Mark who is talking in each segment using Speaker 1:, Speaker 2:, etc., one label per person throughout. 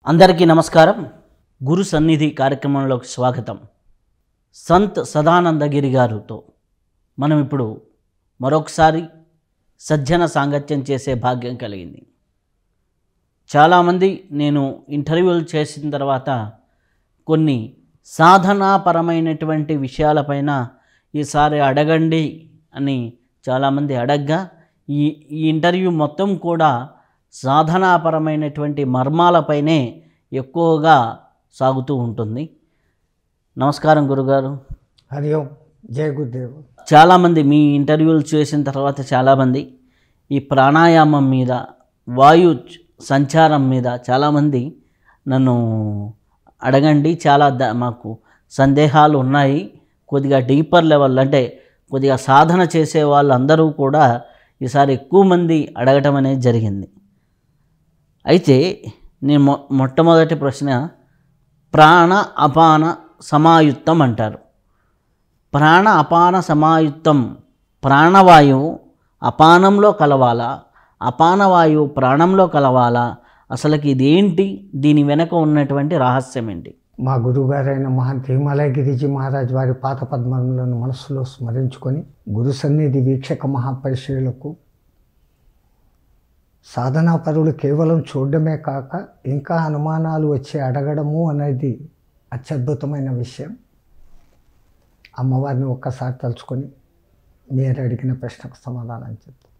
Speaker 1: అందరికీ నమస్కారం. గురు సన్నిధి కార్యక్రమంలోకి స్వాగతం. సంత్ సదానందగిరి గారితో మనం ఇప్పుడు మరొకసారి సజ్జన సాంగత్యం చేసే భాగ్యం కలిగింది. చాలామంది నేను ఇంటర్వ్యూలు చేసిన తర్వాత కొన్ని సాధనాపరమైనటువంటి విషయాలపైన ఈసారి అడగండి అని చాలామంది అడగ్గా ఈ ఇంటర్వ్యూ మొత్తం కూడా సాధనాపరమైనటువంటి మర్మాలపైనే ఎక్కువగా సాగుతూ ఉంటుంది. నమస్కారం గురుగారు.
Speaker 2: హరి ఓం. జయ గురుదేవ్.
Speaker 1: చాలామంది మీ ఇంటర్వ్యూలు చేసిన తర్వాత చాలామంది ఈ ప్రాణాయామం మీద, వాయు సంచారం మీద చాలామంది నన్ను అడగండి, చాలా మాకు సందేహాలు ఉన్నాయి, కొద్దిగా డీపర్ లెవెల్ అంటే కొద్దిగా సాధన చేసే వాళ్ళందరూ కూడా ఈసారి ఎక్కువ మంది అడగటం అనేది జరిగింది. అయితే నేను మొట్టమొదటి ప్రశ్న, ప్రాణ అపాన సమాయుక్తం అంటారు. ప్రాణ అపాన సమాయుక్తం, ప్రాణవాయువు అపానంలో కలవాలా, అపానవాయువు ప్రాణంలో కలవాలా, అసలుకి ఇదేంటి, దీని వెనక ఉన్నటువంటి రహస్యం ఏంటి?
Speaker 2: మా గురువుగారైన మహంత్ హిమాలయగిరిజీ మహారాజ్ వారి పాత పద్మములను మనస్సులో స్మరించుకొని గురు సన్నిధి వీక్షక మహాపరిశీలకు సాధనాపరులు కేవలం చూడడమే కాక ఇంకా అనుమానాలు వచ్చి అడగడము అనేది అత్యద్భుతమైన విషయం. అమ్మవారిని ఒక్కసారి తలుచుకొని మీరు అడిగిన ప్రశ్నకు సమాధానం చెప్తాను.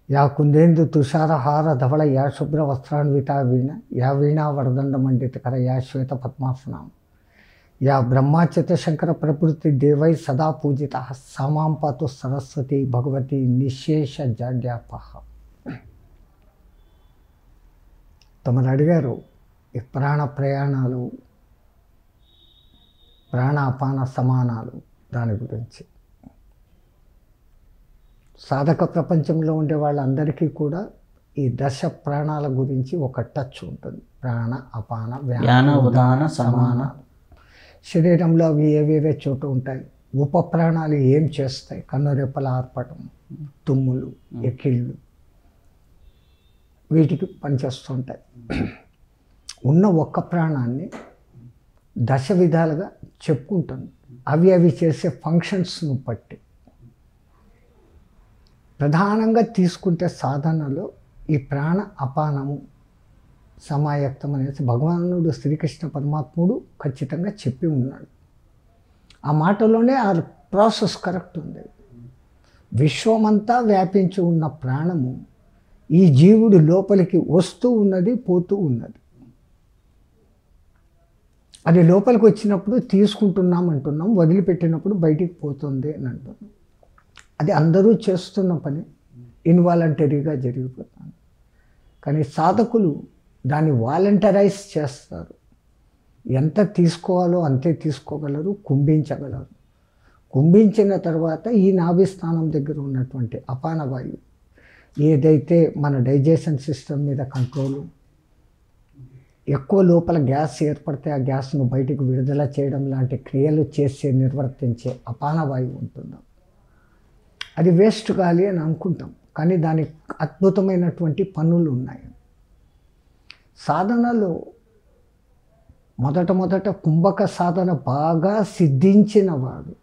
Speaker 2: యా కుందేందు తుషారహార ధవళ యా శుభ్ర వస్త్రాన్వితా వీణ యా వీణా వరదండ మండితకర యా శ్వేత పద్మాసనం యా బ్రహ్మాచ్యుత శంకర ప్రకృతి దేవై సదా పూజిత సామాం పాతు సరస్వతి భగవతి నిశేష జాడ్యాపహ. తమరు అడిగారు ఈ ప్రాణ ప్రయాణాలు, ప్రాణ అపాన సమానాలు, దాని గురించి. సాధక ప్రపంచంలో ఉండే వాళ్ళందరికీ కూడా ఈ దశ ప్రాణాల గురించి ఒక టచ్ ఉంటుంది. ప్రాణ అపాన వ్యాన ఉదాన సమాన. శరీరంలో అవి ఏవేవే చోటు ఉంటాయి. ఉప ప్రాణాలు ఏం చేస్తాయి? కన్నురెప్పల ఆర్పటం, తుమ్ములు, ఎక్కిళ్ళు, వీటికి పనిచేస్తుంటాయి. ఉన్న ఒక్క ప్రాణాన్ని దశ విధాలుగా చెప్పుకుంటుంది. అవి చేసే ఫంక్షన్స్ను బట్టి ప్రధానంగా తీసుకుంటే సాధనలో ఈ ప్రాణ అపానము సమాయక్తం అనేసి భగవానుడు శ్రీకృష్ణ పరమాత్ముడు ఖచ్చితంగా చెప్పి ఉన్నాడు. ఆ మాటలోనే ఆ ప్రాసెస్ కరెక్ట్ ఉంది. విశ్వమంతా వ్యాపించి ఉన్న ప్రాణము ఈ జీవుడు లోపలికి వస్తూ ఉన్నది, పోతూ ఉన్నది. అది లోపలికి వచ్చినప్పుడు తీసుకుంటున్నాం అంటున్నాం, వదిలిపెట్టినప్పుడు బయటికి పోతుంది అని అంటున్నాం. అది అందరూ చేస్తున్న పని, ఇన్వాలంటరీగా జరిగిపోతుంది. కానీ సాధకులు దాన్ని వాలంటరైజ్ చేస్తారు. ఎంత తీసుకోవాలో అంతే తీసుకోగలరు, కుంభించగలరు. కుంభించిన తర్వాత ఈ నాభిస్థానం దగ్గర ఉన్నటువంటి అపానవాయువు ఏదైతే మన డైజెషన్ సిస్టమ్ మీద కంట్రోలు, ఎక్కువ లోపల గ్యాస్ ఏర్పడితే ఆ గ్యాస్ను బయటకు విడుదల చేయడం లాంటి క్రియలు నిర్వర్తించే అపానవాయువు ఉంటుందో అది వేస్ట్ గాలి అని అనుకుంటాం. కానీ దానికి అద్భుతమైనటువంటి పనులు ఉన్నాయి. సాధనలో మొదట కుంభక సాధన బాగా సిద్ధించిన వాడు,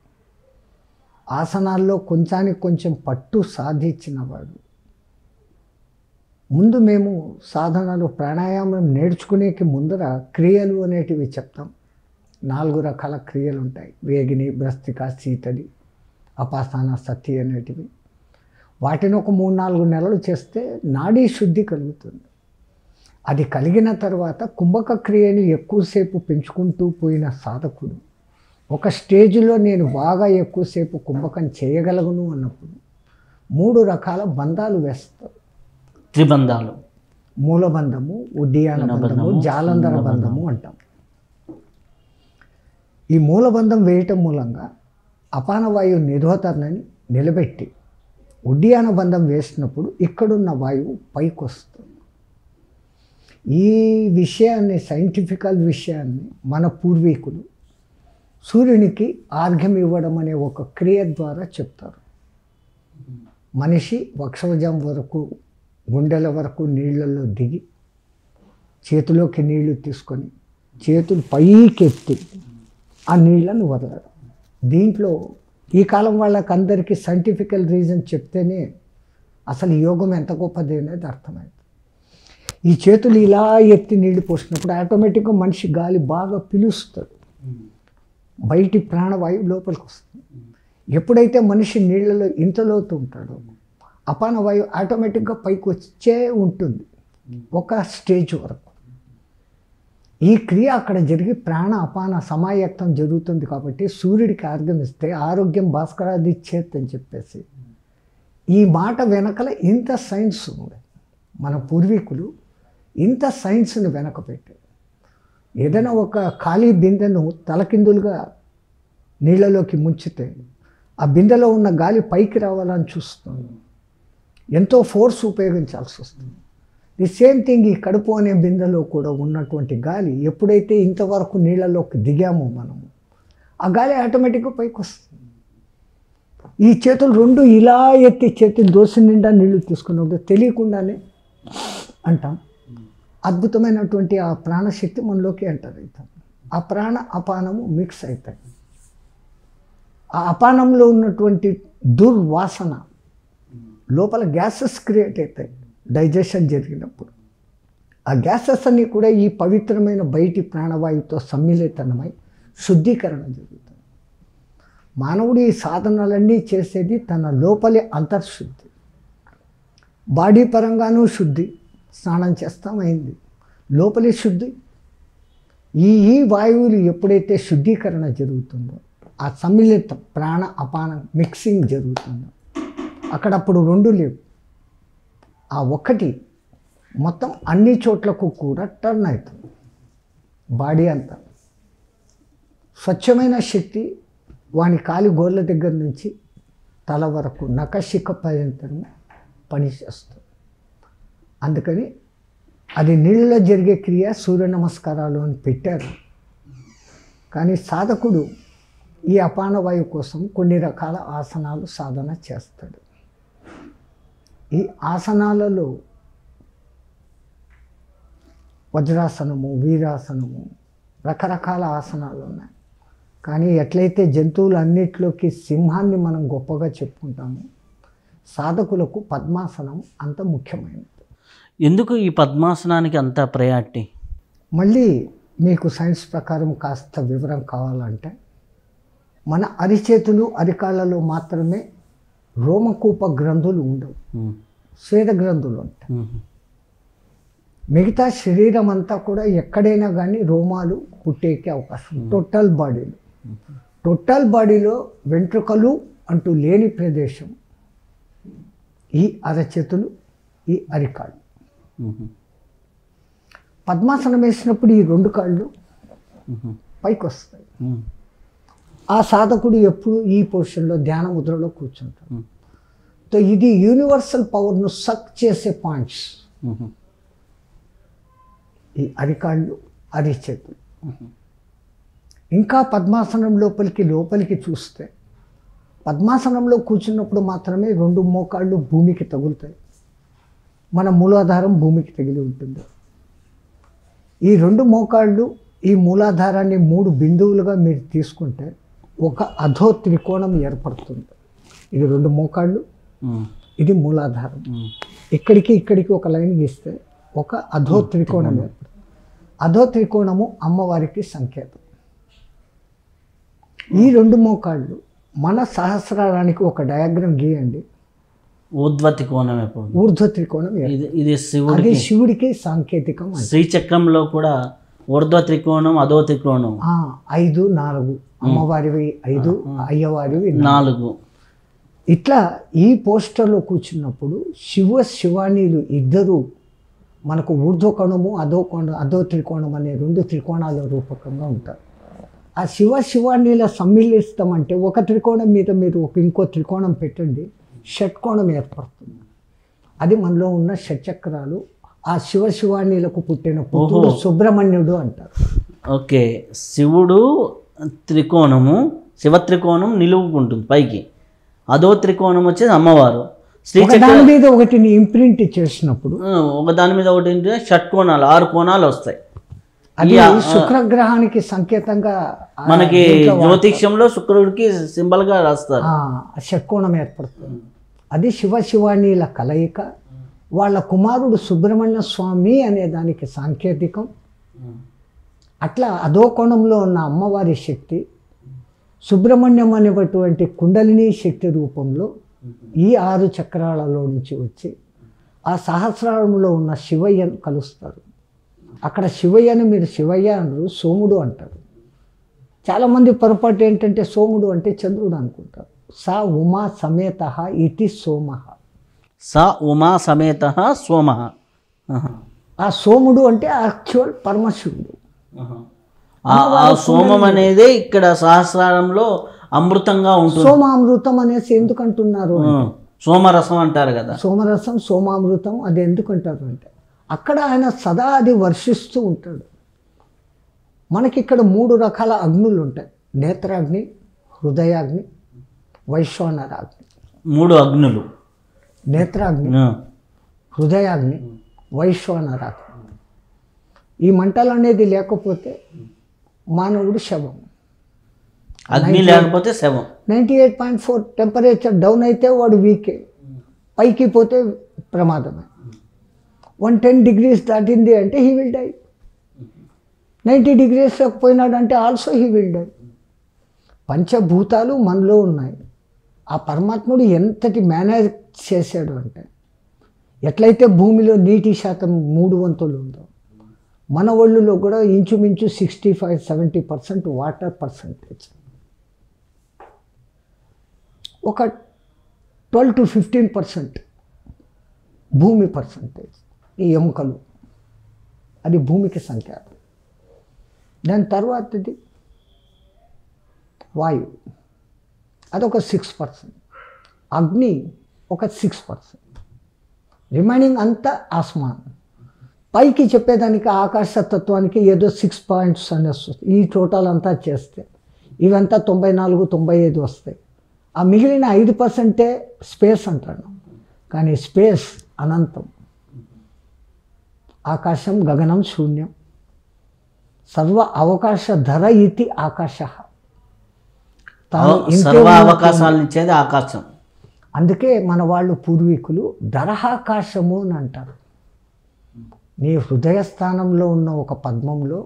Speaker 2: ఆసనాల్లో కొంచెానికి కొంచెం పట్టు సాధించిన వాడు, ముందు మేము సాధనలు ప్రాణాయామం నేర్చుకునేకి ముందర క్రియలు అనేటివి చెప్తాం. 4 రకాల క్రియలు ఉంటాయి. వేగిని, భ్రస్తిక, శీతలి, అపాసన, సతి అనేటివి. వాటిని ఒక 3-4 నెలలు చేస్తే నాడీ శుద్ధి కలుగుతుంది. అది కలిగిన తర్వాత కుంభక క్రియని ఎక్కువసేపు పెంచుకుంటూ పోయిన సాధకుడు ఒక స్టేజ్లో నేను బాగా ఎక్కువసేపు కుంభకం చేయగలను అన్నప్పుడు 3 రకాల బంధాలు వేస్తారు.
Speaker 1: త్రిబంధాలు:
Speaker 2: మూలబంధము, ఉడ్డియాన బంధము, జాలంధర బంధము అంటాం. ఈ మూలబంధం వేయటం మూలంగా అపానవాయువు నిరోధరణని నిలబెట్టి ఉడ్డియాన బంధం వేసినప్పుడు ఇక్కడున్న వాయువు పైకి వస్తుంది. ఈ విషయాన్ని, సైంటిఫికల్ విషయాన్ని మన పూర్వీకులు సూర్యునికి ఆర్ఘ్యం ఇవ్వడం అనే ఒక క్రియ ద్వారా చెప్తారు. మనిషి వక్షోజం వరకు, గుండెల వరకు నీళ్ళల్లో దిగి చేతిలోకి నీళ్లు తీసుకొని చేతులు పైకెత్తి ఆ నీళ్ళను వదలడం. దీంట్లో ఈ కాలం వాళ్ళకందరికీ సైంటిఫికల్ రీజన్ చెప్తేనే అసలు యోగం ఎంత గొప్పది అనేది అర్థమైంది. ఈ చేతులు ఇలా ఎత్తి నీళ్లు పోసినప్పుడు ఆటోమేటిక్గా మనిషి గాలి బాగా పిలుస్తాడు, బయటి ప్రాణవాయువు లోపలికి వస్తుంది. ఎప్పుడైతే మనిషి నీళ్ళలో ఇంతలోతు ఉంటాడో అపాన వాయువు ఆటోమేటిక్గా పైకి వచ్చే ఉంటుంది ఒక స్టేజ్ వరకు. ఈ క్రియ అక్కడ జరిగి ప్రాణ అపాన సమాయత్తం జరుగుతుంది. కాబట్టి సూర్యుడికి ఆర్గం ఇస్తే ఆరోగ్యం భాస్కరాది చేత్ అని చెప్పేసి ఈ మాట వెనకల ఇంత సైన్స్ ఉంది. మన పూర్వీకులు ఇంత సైన్స్ని వెనక పెట్టారు. ఏదైనా ఒక ఖాళీ బిందెను తలకిందులుగా నీళ్ళలోకి ముంచితే ఆ బిందెలో ఉన్న గాలి పైకి రావాలని చూస్తుంది, ఎంతో ఫోర్స్ ఉపయోగించాల్సి వస్తుంది. ది సేమ్ థింగ్ ఈ కడుపు అనే బిందెలో కూడా ఉన్నటువంటి గాలి ఎప్పుడైతే ఇంతవరకు నీళ్ళలోకి దిగామో మనము ఆ గాలి ఆటోమేటిక్గా పైకి వస్తుంది. ఈ చేతులు రెండు ఇలా ఎత్తి చేతులు దోసి నిండా నీళ్లు తీసుకున్నప్పుడు తెలియకుండానే అంటాం. అద్భుతమైనటువంటి ఆ ప్రాణశక్తి మనలోకి ఎంటర్ అవుతాం. ఆ ప్రాణ అపానము మిక్స్ అవుతాయి. ఆ అపానంలో ఉన్నటువంటి దుర్వాసన లోపల గ్యాసెస్ క్రియేట్ అవుతాయి డైజెషన్ జరిగినప్పుడు. ఆ గ్యాసెస్ అన్నీ కూడా ఈ పవిత్రమైన బయటి ప్రాణవాయువుతో సమ్మిళితమై శుద్ధీకరణ జరుగుతుంది. మానవుడు ఈ సాధనలన్నీ చేసేది తన లోపలి అంతర్శుద్ధి. బాడీ పరంగానూ శుద్ధి, స్నానం చేస్తామైంది. లోపలి శుద్ధి, ఈ వాయువులు ఎప్పుడైతే శుద్ధీకరణ జరుగుతుందో ఆ సమ్మిళిత ప్రాణ అపానం మిక్సింగ్ జరుగుతుందో అక్కడ అప్పుడు రెండు లేవు. ఆ ఒక్కటి మొత్తం అన్ని చోట్లకు కూడా టర్న్ అవుతుంది. బాడీ అంతా స్వచ్ఛమైన శక్తి వాని కాలి గోర్ల దగ్గర నుంచి తల వరకు నఖశిఖ పర్యంతం పనిచేస్తుంది. అందుకని అది నీళ్ళలో జరిగే క్రియ సూర్య నమస్కారాలు అని పెట్టారు. కానీ సాధకుడు ఈ అపానవాయువు కోసం కొన్ని రకాల ఆసనాలు సాధన చేస్తాడు. ఈ ఆసనాలలో వజ్రాసనము, వీరాసనము, రకరకాల ఆసనాలు ఉన్నాయి. కానీ ఎట్లయితే జంతువులన్నిటిలోకి సింహాన్ని మనం గొప్పగా చెప్పుకుంటాము, సాధకులకు పద్మాసనం అంత ముఖ్యమైనది.
Speaker 1: ఎందుకు ఈ పద్మాసనానికి అంత ప్రయారిటీ?
Speaker 2: మళ్ళీ మీకు సైన్స్ ప్రకారం కాస్త వివరం కావాలంటే మన అరిచేతులు అరికాళ్ళలో మాత్రమే రోమకూప గ్రంథులు ఉండవు, స్వేద గ్రంథులు ఉంటాయి. మిగతా శరీరం అంతా కూడా ఎక్కడైనా కానీ రోమాలు పుట్టేకే అవకాశం. టోటల్ బాడీలో వెంట్రుకలు అంటూ లేని ప్రదేశం ఈ అరచేతులు, ఈ అరికాళ్ళు. పద్మాసనం వేసినప్పుడు ఈ రెండు కాళ్ళు పైకి వస్తాయి. ఆ సాధకుడు ఎప్పుడు ఈ పొజిషన్లో ధ్యాన ముద్రలో కూర్చుంటాడు. సో ఇది యూనివర్సల్ పవర్ను సక్ చేసే పాయింట్స్ ఈ అరికాళ్ళు, అరిచేతులు. ఇంకా పద్మాసనం లోపలికి చూస్తే పద్మాసనంలో కూర్చున్నప్పుడు మాత్రమే రెండు మోకాళ్ళు భూమికి తగులుతాయి. మన మూలాధారం భూమికి తగిలి ఉంటుంది. ఈ రెండు మోకాళ్ళు ఈ మూలాధారాన్ని 3 బిందువులుగా మీరు తీసుకుంటే ఒక అధో త్రికోణం ఏర్పడుతుంది. ఇది 2 మోకాళ్ళు, ఇది మూలాధారం. ఇక్కడికి ఒక లైన్ గీస్తే ఒక అధో త్రికోణం ఏర్పడుతుంది. అధో త్రికోణము అమ్మవారికి సంకేతం. ఈ 2 మోకాళ్ళు మన సహస్రారానికి ఒక డయాగ్రామ్ గీయండి.
Speaker 1: ఊర్ధ్వ త్రికోణం ఎప్పుడు?
Speaker 2: ఊర్ధ్వ త్రికోణం
Speaker 1: ఇది
Speaker 2: శివుడికి సాంకేతికం.
Speaker 1: శ్రీచక్రంలో కూడా ఊర్ధ్వ త్రికోణం, అధో త్రికోణం
Speaker 2: 5, 4, అమ్మవారివి 5, అయ్యవారివి 4. ఇట్లా ఈ పోస్టర్లో కూర్చున్నప్పుడు శివానీలు ఇద్దరు మనకు ఊర్ధ్వ కోణము, అధో త్రికోణం అనే 2 త్రికోణాల రూపకంగా ఉంటారు. ఆ శివానీల సమ్మిళిస్తాం అంటే ఒక త్రికోణం మీద మీరు ఇంకో త్రికోణం పెట్టండి, షట్కోణం ఏర్పడుతుంది. అది మనలో ఉన్న షట్చక్రాలు. ఆ శివానీలకు పుట్టిన పుత్రుడు సుబ్రహ్మణ్యుడు అంటారు.
Speaker 1: ఓకే, శివుడు త్రికోణము, శివ త్రికోణం నిలువుకుంటుంది పైకి, అదో త్రికోణం వచ్చేది అమ్మవారు. శ్రీచక్ర
Speaker 2: దాని మీద ఒకటిని ఇంప్రింట్ చేసినప్పుడు
Speaker 1: ఒక దాని మీద ఒకటి ఏంటంటే షట్కోణాలు 6 కోణాలు వస్తాయి.
Speaker 2: అది శుక్రగ్రహానికి సంకేతంగా
Speaker 1: మనకి జ్యోతిష్యంలో శుక్రుడికి సింబల్గా రాస్తారు.
Speaker 2: షట్కోణం ఏర్పడుతుంది. అది శివశివాణీల కలయిక. వాళ్ళ కుమారుడు సుబ్రహ్మణ్య స్వామి అనే దానికి సాంకేతికం. అట్లా అదో కోణంలో ఉన్న అమ్మవారి శక్తి సుబ్రహ్మణ్యం అనేటువంటి కుండలిని శక్తి రూపంలో ఈ 6 చక్రాలలో నుంచి వచ్చి ఆ సహస్రారంలో ఉన్న శివయ్యను కలుస్తారు. అక్కడ శివయ్యను మీరు శివయ్య అనరు, సోముడు అంటారు. చాలామంది పొరపాటు ఏంటంటే సోముడు అంటే చంద్రుడు అనుకుంటారు. సా ఉమా సమేత ఇతి సోమ.
Speaker 1: సా ఉమా సమేత సోమ.
Speaker 2: ఆ సోముడు అంటే యాక్చువల్ పరమశివుడు.
Speaker 1: ఆ సోమం అనేది ఇక్కడ సహస్రారంలో అమృతంగా ఉంటుంది.
Speaker 2: సోమామృతం అనేసి ఎందుకు అంటున్నారు?
Speaker 1: సోమరసం అంటారు కదా.
Speaker 2: సోమరసం, సోమామృతం అది ఎందుకు అంటారు అంటే అక్కడ ఆయన సదా అది వర్షిస్తూ ఉంటాడు. మనకి ఇక్కడ 3 రకాల అగ్నులు ఉంటాయి. నేత్రాగ్ని, హృదయాగ్ని, వైశ్వానరాగ్ని.
Speaker 1: 3 అగ్నులు.
Speaker 2: నేత్రాగ్ని, హృదయాగ్ని, వైశ్వానరాగ్ని. ఈ మంటలు అనేది లేకపోతే మానవుడు శవం.
Speaker 1: అగ్ని లేకపోతే శవం.
Speaker 2: 98.4 టెంపరేచర్ డౌన్ అయితే వాడు వీకే. పైకి పోతే ప్రమాదమే. 110 degrees దాటింది అంటే హీ విల్ డై. 90 degrees పోయినాడంటే ఆల్సో హీ విల్ డై. పంచభూతాలు మనలో ఉన్నాయి. ఆ పరమాత్ముడు ఎంతటి మేనేజ్ చేశాడు అంటే ఎట్లయితే భూమిలో నీటి శాతం 3 వంతులు ఉందో మన ఒళ్ళులో కూడా ఇంచుమించు 65-70% వాటర్ పర్సంటేజ్. ఒక 12-15% భూమి పర్సంటేజ్. ఈ ఎముకలు అది భూమికి సంకేతం. దాని తర్వాతది వాయువు, అదొక 6%. అగ్ని ఒక 6%. రిమైనింగ్ అంతా ఆస్మాన్. పైకి చెప్పేదానికి ఆకాశతత్వానికి ఏదో 6 పాయింట్స్ అని వస్తుంది. ఈ టోటల్ అంతా చేస్తే ఇవంతా 94-95 వస్తాయి. ఆ మిగిలిన 5% స్పేస్ అంటాడు. కానీ స్పేస్ అనంతం. ఆకాశం గగనం శూన్యం. సర్వ అవకాశ ధర ఇతి ఆకాశ.
Speaker 1: సర్వ అవకాశాలను ఇచ్చేది ఆకాశం.
Speaker 2: అందుకే మన వాళ్ళు పూర్వీకులు దరహాకాశము అని అంటారు. నీ హృదయ స్థానంలో ఉన్న ఒక పద్మంలో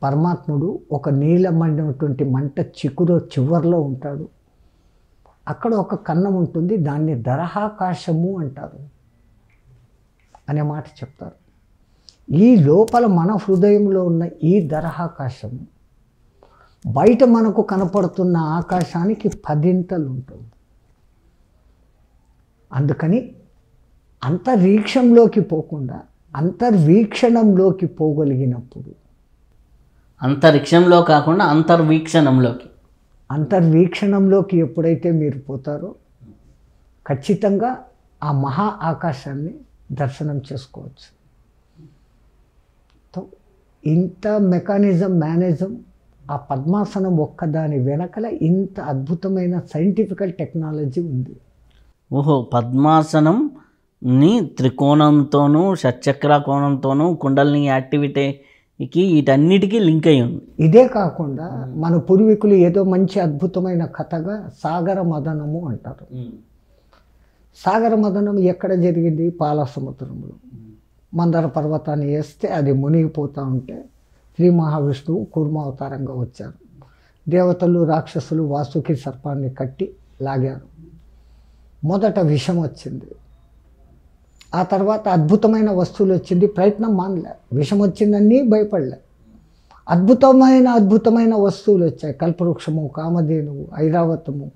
Speaker 2: పరమాత్ముడు ఒక నీలమైనటువంటి మంట చివర్లో ఉంటాడు. అక్కడ ఒక కన్నం ఉంటుంది, దాన్ని దరహాకాశము అంటారు అనే మాట చెప్తారు. ఈ లోపల మన హృదయంలో ఉన్న ఈ దరహాకాశము బయట మనకు కనపడుతున్న ఆకాశానికి 10 ఉంటుంది. అందుకని అంతరీక్షంలోకి పోకుండా అంతర్వీక్షణంలోకి పోగలిగినప్పుడు,
Speaker 1: అంతరిక్షంలో కాకుండా
Speaker 2: అంతర్వీక్షణంలోకి ఎప్పుడైతే మీరు పోతారో ఖచ్చితంగా ఆ మహా ఆకాశాన్ని దర్శనం చేసుకోవచ్చు. ఇంత మేనేజం ఆ పద్మాసనం ఒక్కదాని వెనకల ఇంత అద్భుతమైన సైంటిఫికల్ టెక్నాలజీ ఉంది.
Speaker 1: ఓహో, పద్మాసనంని త్రికోణంతోనూ షట్చక్ర కోణంతోనూ కుండలిని యాక్టివిటీకి వీటన్నిటికీ లింక్ అయి ఉంది.
Speaker 2: ఇదే కాకుండా మన పూర్వీకులు ఏదో మంచి అద్భుతమైన కథగా సాగర మదనము అంటారు. సాగర మదనం ఎక్కడ జరిగింది? పాల సముద్రంలో. మందర పర్వతాన్ని వేస్తే అది మునిగిపోతూ ఉంటే శ్రీ మహావిష్ణువు కూర్మావతారంగా వచ్చారు. దేవతలు రాక్షసులు వాసుకి సర్పాన్ని కట్టి లాగారు. మొదట విషం వచ్చింది, ఆ తర్వాత అద్భుతమైన వస్తువులు వచ్చింది. ప్రయత్నం మానలే. విషం వచ్చిందని భయపడలే. అద్భుతమైన వస్తువులు వచ్చాయి. కల్పవృక్షము, కామధేనువు, ఐరావతము,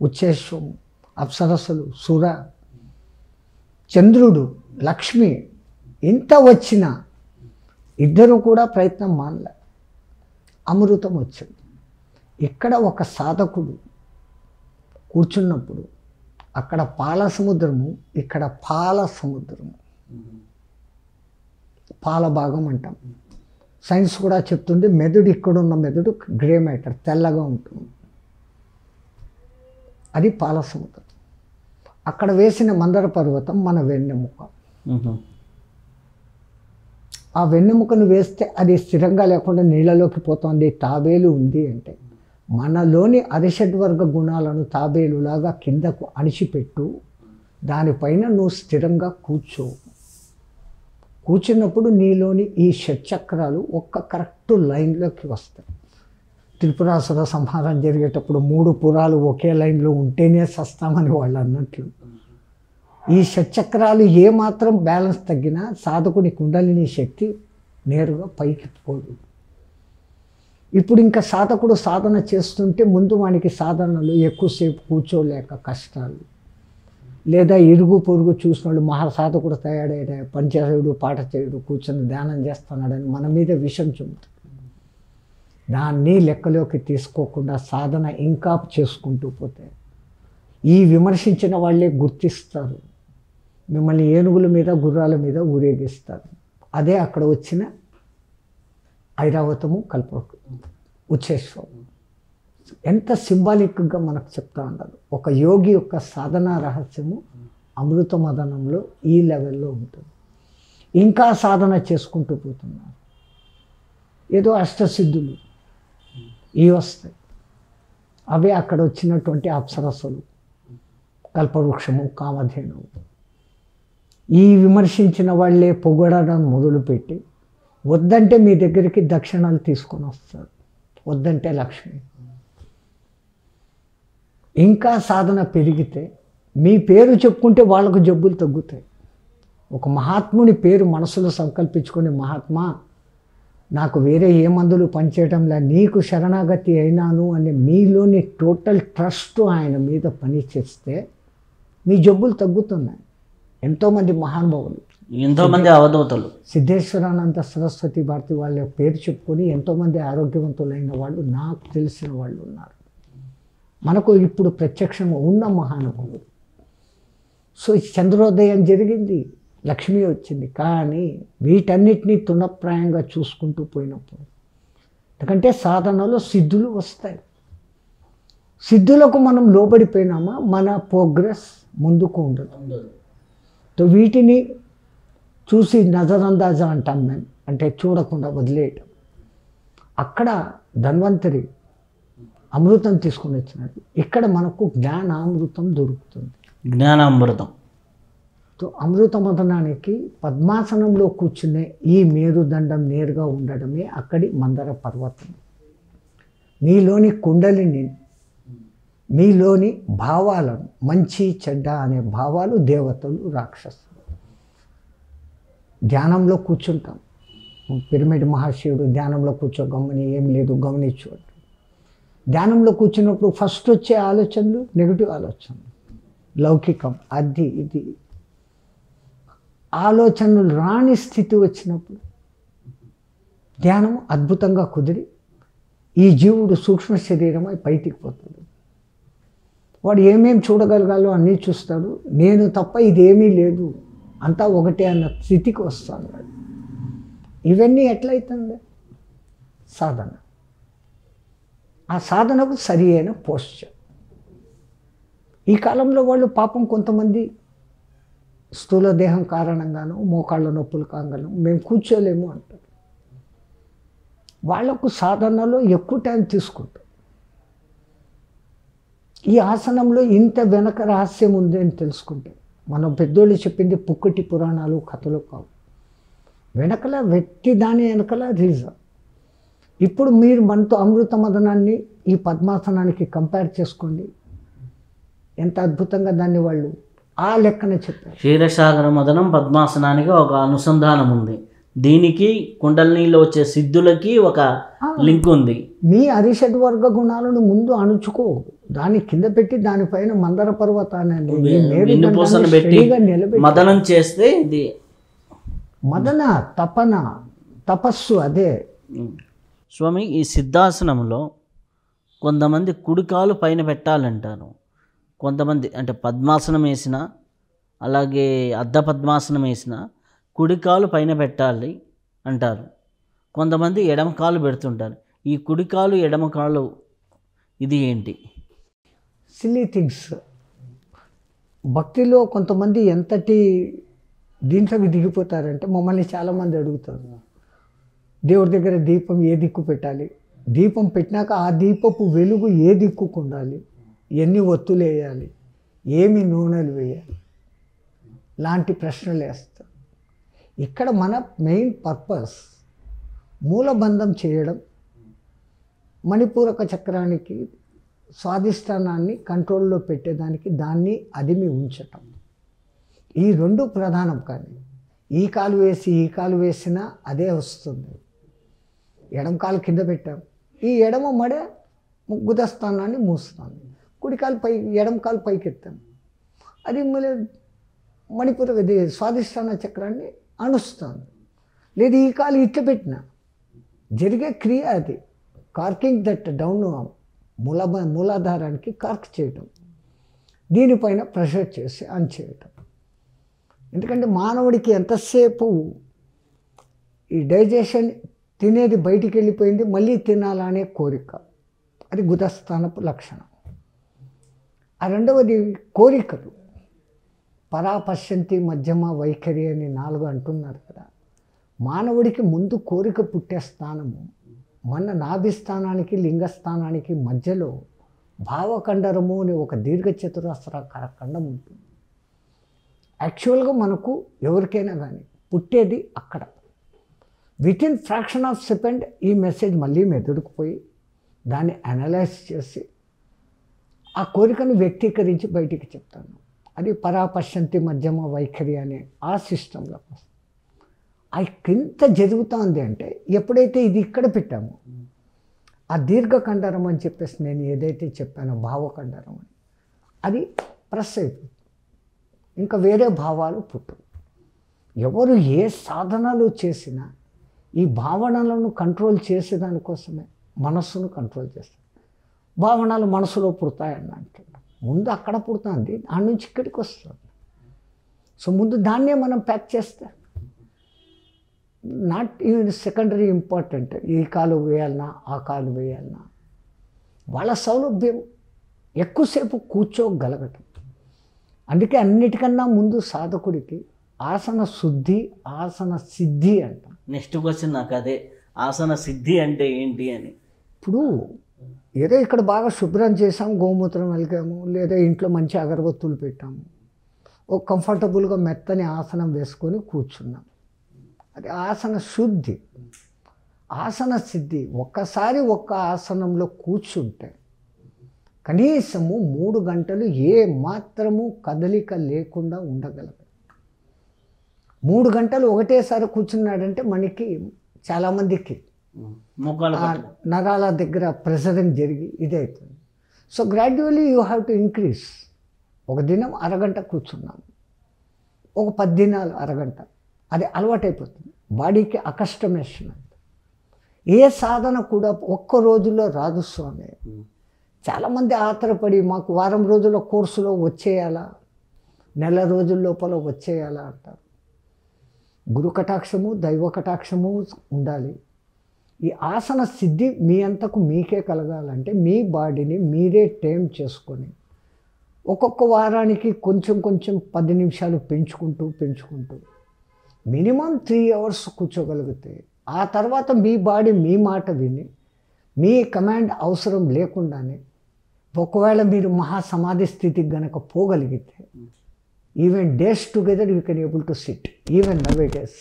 Speaker 2: ఉచ్చేశ్వము, అప్సరస్సులు, సుర, చంద్రుడు, లక్ష్మి. ఇంత వచ్చినా ఇద్దరు కూడా ప్రయత్నం మానలే. అమృతం వచ్చింది. ఇక్కడ ఒక సాధకుడు కూర్చున్నప్పుడు అక్కడ పాల సముద్రము, ఇక్కడ పాల సముద్రము. పాల భాగం అంటాం. సైన్స్ కూడా చెప్తుంది మెదడు, ఇక్కడున్న మెదడు గ్రే మ్యాటర్, తెల్లగా ఉంటుంది. అది పాల సముద్రం. అక్కడ వేసిన మందర పర్వతం మన వెన్నెముక. ఆ వెన్నెముకను వేస్తే అది స్థిరంగా లేకుండా నీళ్ళలోకి పోతుంది. తాబేలు ఉంది అంటే మనలోని అరిషడ్వర్గ గుణాలను తాబేలులాగా కిందకు అణిచిపెట్టు, దానిపైన నువ్వు స్థిరంగా కూర్చున్నప్పుడు నీలోని ఈ షట్చక్రాలు ఒక్క కరెక్ట్ లైన్లోకి వస్తాయి. త్రిపురాసుర సంహారం జరిగేటప్పుడు 3 పురాలు ఒకే లైన్లో ఉంటేనే సస్తామని వాళ్ళు అన్నట్లు, ఈ షట్చక్రాలు ఏమాత్రం బ్యాలెన్స్ తగ్గినా సాధకుని కుండలిని శక్తి నేరుగా పైకి పోదు. ఇప్పుడు ఇంకా సాధకుడు సాధన చేస్తుంటే ముందు వానికి సాధనలు ఎక్కువసేపు కూర్చోలేక కష్టాలు, లేదా ఇరుగు పొరుగు చూసిన వాళ్ళు మహాసాధకుడు తయాడైన పని చేయడు, పాట చేయడు, కూర్చొని ధ్యానం చేస్తున్నాడని మన మీద విషం చెబుతాడు. దాన్ని లెక్కలోకి తీసుకోకుండా సాధన ఇంకా చేసుకుంటూ పోతే ఈ విమర్శించిన వాళ్ళే గుర్తిస్తారు, మిమ్మల్ని ఏనుగుల మీద గుర్రాల మీద ఊరేగిస్తారు. అదే అక్కడ వచ్చిన ఐరావతము, ఉచ్చేశ్వరం. ఎంత సింబాలిక్గా మనకు చెప్తా ఉన్నారు. ఒక యోగి యొక్క సాధనా రహస్యము అమృత మదనంలో ఈ లెవెల్లో ఉంటుంది. ఇంకా సాధన చేసుకుంటూ పోతున్నారు. ఏదో అష్టసిద్ధులు ఇవి వస్తాయి, అవే అక్కడ వచ్చినటువంటి అప్సరస్సులు, కల్పవృక్షము, కామధేనువు. ఈ విమర్శించిన వాళ్ళే పొగడడం మొదలుపెట్టి వద్దంటే మీ దగ్గరికి దక్షిణాలు తీసుకొని వస్తారు, వద్దంటే లక్ష్మి. ఇంకా సాధన పెరిగితే మీ పేరు చెప్పుకుంటే వాళ్ళకు జబ్బులు తగ్గుతాయి. ఒక మహాత్ముని పేరు మనసులో సంకల్పించుకొని, మహాత్మా నాకు వేరే ఏ మందులు పనిచేయడంలా, నీకు శరణాగతి అయినాను అనే మీలోని టోటల్ ట్రస్ట్ ఆయన మీద పని చేస్తే మీ జబ్బులు తగ్గుతున్నాయి. ఎంతోమంది మహానుభావులు,
Speaker 1: ఎంతోమంది అవధూతలు,
Speaker 2: సిద్ధేశ్వరానంద సరస్వతి భారతి వాళ్ళ పేరు చెప్పుకొని ఎంతోమంది ఆరోగ్యవంతులైన వాళ్ళు నాకు తెలిసిన వాళ్ళు ఉన్నారు. మనకు ఇప్పుడు ప్రత్యక్షంగా ఉన్న మహానుభావులు. సో చంద్రోదయం జరిగింది, లక్ష్మి వచ్చింది. కానీ వీటన్నిటినీ తృణప్రాయంగా చూసుకుంటూ పోయినప్పుడు, ఎందుకంటే సాధనలో సిద్ధులు వస్తాయి. సిద్ధులకు మనం లోబడిపోయినామా మన ప్రోగ్రెస్ ముందుకు ఉండదు. సో వీటిని చూసి నజరందాజ అంటాం మేము, అంటే చూడకుండా వదిలేయటం. అక్కడ ధన్వంతరి అమృతం తీసుకొని వచ్చినాడు, ఇక్కడ మనకు జ్ఞానామృతం దొరుకుతుంది.
Speaker 1: జ్ఞానామృతం.
Speaker 2: సో అమృత మదనానికి పద్మాసనంలో కూర్చునే ఈ మేరుదండం నేరుగా ఉండడమే అక్కడి మందర పర్వతం. మీలోని కుండలిని, మీలోని భావాలను, మంచి చెడ్డ అనే భావాలు దేవతలు, రాక్షసులు. ధ్యానంలో కూర్చుంటాం. పిరమిడ్ మహాశివుడు ధ్యానంలో గమని ఏం లేదు గమనించు. ధ్యానంలో కూర్చున్నప్పుడు ఫస్ట్ వచ్చే ఆలోచనలు నెగిటివ్ ఆలోచనలు, లౌకికం, అది ఇది ఆలోచనలు రాని స్థితి వచ్చినప్పుడు ధ్యానం అద్భుతంగా కుదిరి ఈ జీవుడు సూక్ష్మ శరీరమై బయటికి పోతాడు. వాడు ఏమేమి చూడగలగాలో అన్నీ చూస్తాడు. నేను తప్ప ఇదేమీ లేదు, అంతా ఒకటే అన్న స్థితికి వస్తాడు వాడు. ఇవన్నీ ఎట్లయితుంది? సాధన. ఆ సాధనకు సరి అయిన పోస్చర్. ఈ కాలంలో వాళ్ళు పాపం కొంతమంది స్థూల దేహం కారణంగాను, మోకాళ్ళ నొప్పుల కారణంగాను మేము కూర్చోలేము అంటారు. వాళ్లకు సాధనలో ఎక్కువ టైం తీసుకుంటారు. ఈ ఆసనంలో ఇంత వెనక రహస్యం ఉంది అని తెలుసుకుంటే, మనం పెద్దోళ్ళు చెప్పింది పుక్కటి పురాణాలు, కథలు కావు. వెనకల వ్యక్తి దాని వెనకల రీజన్. ఇప్పుడు మీరు మనతో అమృత మదనాన్ని ఈ పద్మాసనానికి కంపేర్ చేసుకోండి, ఎంత అద్భుతంగా దాన్ని వాళ్ళు ఆ లెక్కన చెప్పారు.
Speaker 1: క్షీరసాగర మదనం పద్మాసనానికి ఒక అనుసంధానం ఉంది. దీనికి కుండలినిలో వచ్చే సిద్ధులకి ఒక లింక్ ఉంది.
Speaker 2: మీ అరిషడ్ వర్గ గుణాలను ముందు అణుచుకో, దాన్ని కింద పెట్టి దానిపైన మందర పర్వతాన్ని
Speaker 1: పెట్టి మదనం చేస్తే ఇది
Speaker 2: మదన తపన తపస్సు. అదే
Speaker 1: స్వామి, ఈ సిద్ధాసనంలో కొంతమంది కుడికాలు పైన పెట్టాలంటారు, కొంతమంది అంటే పద్మాసనం వేసిన, అలాగే అర్ధ పద్మాసనం వేసిన కుడికాలు పైన పెట్టాలి అంటారు. కొంతమంది ఎడమకాలు పెడుతుంటారు. ఈ కుడికాలు ఎడమకాలు ఇది ఏంటి?
Speaker 2: Silly things. భక్తిలో కొంతమంది ఎంతటి దీంట్లోకి దిగిపోతారంటే మమ్మల్ని చాలామంది అడుగుతారు, దేవుడి దగ్గర దీపం ఏ దిక్కు పెట్టాలి, దీపం పెట్టినాక ఆ దీపపు వెలుగు ఏ దిక్కుకు ఉండాలి, ఎన్ని ఒత్తులు వేయాలి, ఏమి నూనెలు వేయాలి లాంటి ప్రశ్నలు వేస్తారు. ఇక్కడ మన మెయిన్ పర్పస్ మూలబంధం చేయడం, మణిపూరక చక్రానికి స్వాధిష్టానాన్ని కంట్రోల్లో పెట్టేదానికి దాన్ని అదిమి ఉంచటం. ఈ రెండు ప్రధానం. కానీ ఈ కాలు వేసి ఈ కాలు వేసినా అదే వస్తుంది. ఎడమ కాలు కింద పెట్టాం, ఈ ఎడమ మడ గుదస్థానాన్ని మూస్తాను, కుడికాలు పై ఎడమ కాలు పైకి ఎత్తాం, అది మళ్ళీ మణిపూర స్వాధిష్టాన చక్రాన్ని అణుస్తాను. లేదు ఈ కాలు ఇట్లా పెట్టినా జరిగే క్రియ అది కార్కింగ్ దట్ డౌన్ మూలాధారానికి కార్క్ చేయటం, దీనిపైన ప్రెషర్ చేసి ఆన్ చేయటం. ఎందుకంటే మానవుడికి ఎంతసేపు ఈ డైజెషన్ తినేది బయటికి వెళ్ళిపోయింది మళ్ళీ తినాలనే కోరిక, అది గుదస్థానపు లక్షణం. ఆ రెండవది కోరికలు, పరాపశ్యంతి మధ్యమ వైఖరి అని 4 అంటున్నారు కదా. మానవుడికి ముందు కోరిక పుట్టే స్థానము మన నాభిస్థానానికి లింగస్థానానికి మధ్యలో భావకండరము అని ఒక దీర్ఘచతురస్రాకార ఖండం ఉంటుంది. యాక్చువల్గా మనకు ఎవరికైనా కానీ పుట్టేది అక్కడ. వితిన్ ఫ్రాక్షన్ ఆఫ్ సెకండ్ ఈ మెసేజ్ మళ్ళీ మెదడుకు పోయి దాన్ని అనలైజ్ చేసి ఆ కోరికను వ్యక్తీకరించి బయటికి చెప్తాను. అది పరాపశ్యంతి మధ్యమ వైఖరి అనే ఆ సిస్టంలో వస్తుంది. అది ఎంత జరుగుతుంది అంటే ఎప్పుడైతే ఇది ఇక్కడ పెట్టామో ఆ దీర్ఘకండరం అని చెప్పేసి నేను ఏదైతే చెప్పానో భావకండరం అని, అది ప్రెస్ అయిపోతుంది. ఇంకా వేరే భావాలు పుట్టవు. ఎవరు ఏ సాధనలు చేసినా ఈ భావనలను కంట్రోల్ చేసేదానికోసమే మనస్సును కంట్రోల్ చేస్తారు. భావనలు మనసులో పుడతాయని అంటున్నారు. ముందు అక్కడ పుడుతుంది, ఆ నుంచి ఇక్కడికి వస్తుంది. సో ముందు దాన్నే మనం ప్యాక్ చేస్తే నాట్ ఈవెన్ సెకండరీ ఇంపార్టెంట్, ఈ కాలు వేయాలన్నా ఆ కాలు వేయాలన్నా. వాళ్ళ సౌలభ్యం ఎక్కువసేపు కూర్చోగలగటం. అందుకే అన్నిటికన్నా ముందు సాధకుడికి ఆసన శుద్ధి, ఆసన సిద్ధి అంటాం.
Speaker 1: నెక్స్ట్ క్వశ్చన్ నాకు అదే, ఆసన సిద్ధి అంటే ఏంటి అని.
Speaker 2: ఇప్పుడు ఏదో ఇక్కడ బాగా శుభ్రం చేసాము, గోమూత్రం వెలిగాము, లేదా ఇంట్లో మంచి అగరబత్తులు పెట్టాము, ఒక కంఫర్టబుల్గా మెత్తని ఆసనం వేసుకొని కూర్చున్నాం. అది ఆసన శుద్ధి. ఆసన సిద్ధి, ఒక్కసారి ఒక్క ఆసనంలో కూర్చుంటే కనీసము 3 గంటలు ఏ మాత్రము కదలిక లేకుండా ఉండగలదు. 3 గంటలు ఒకటేసారి కూర్చున్నాడంటే మనకి చాలామందికి నరాల దగ్గర ప్రెషరింగ్ జరిగి ఇదవుతుంది. So gradually you have to increase. ఒక దినం అరగంట కూర్చున్నాము, ఒక 10 దినాలు అరగంట, అది అలవాటైపోతుంది. బాడీకి అకస్టమేషన్ అంట. ఏ సాధన కూడా ఒక్క రోజుల్లో రాదు స్వామి. చాలామంది ఆతరపడి మాకు వారం రోజుల కోర్సులో వచ్చేయాలా, నెల రోజుల లోపల వచ్చేయాలా అంటారు. గురు కటాక్షము, దైవ కటాక్షము ఉండాలి. ఈ ఆసన సిద్ధి మీ అంతకు మీకే కలగాలంటే మీ బాడీని మీరే టైం చేసుకొని ఒక్కొక్క వారానికి కొంచెం కొంచెం 10 నిమిషాలు పెంచుకుంటూ మినిమం 3 అవర్స్ కూర్చోగలిగితే ఆ తర్వాత మీ బాడీ మీ మాట విని మీ కమాండ్ అవసరం లేకుండానే ఒకవేళ మీరు మహాసమాధి స్థితికి గనక పోగలిగితే even days together you can able to sit even now it is.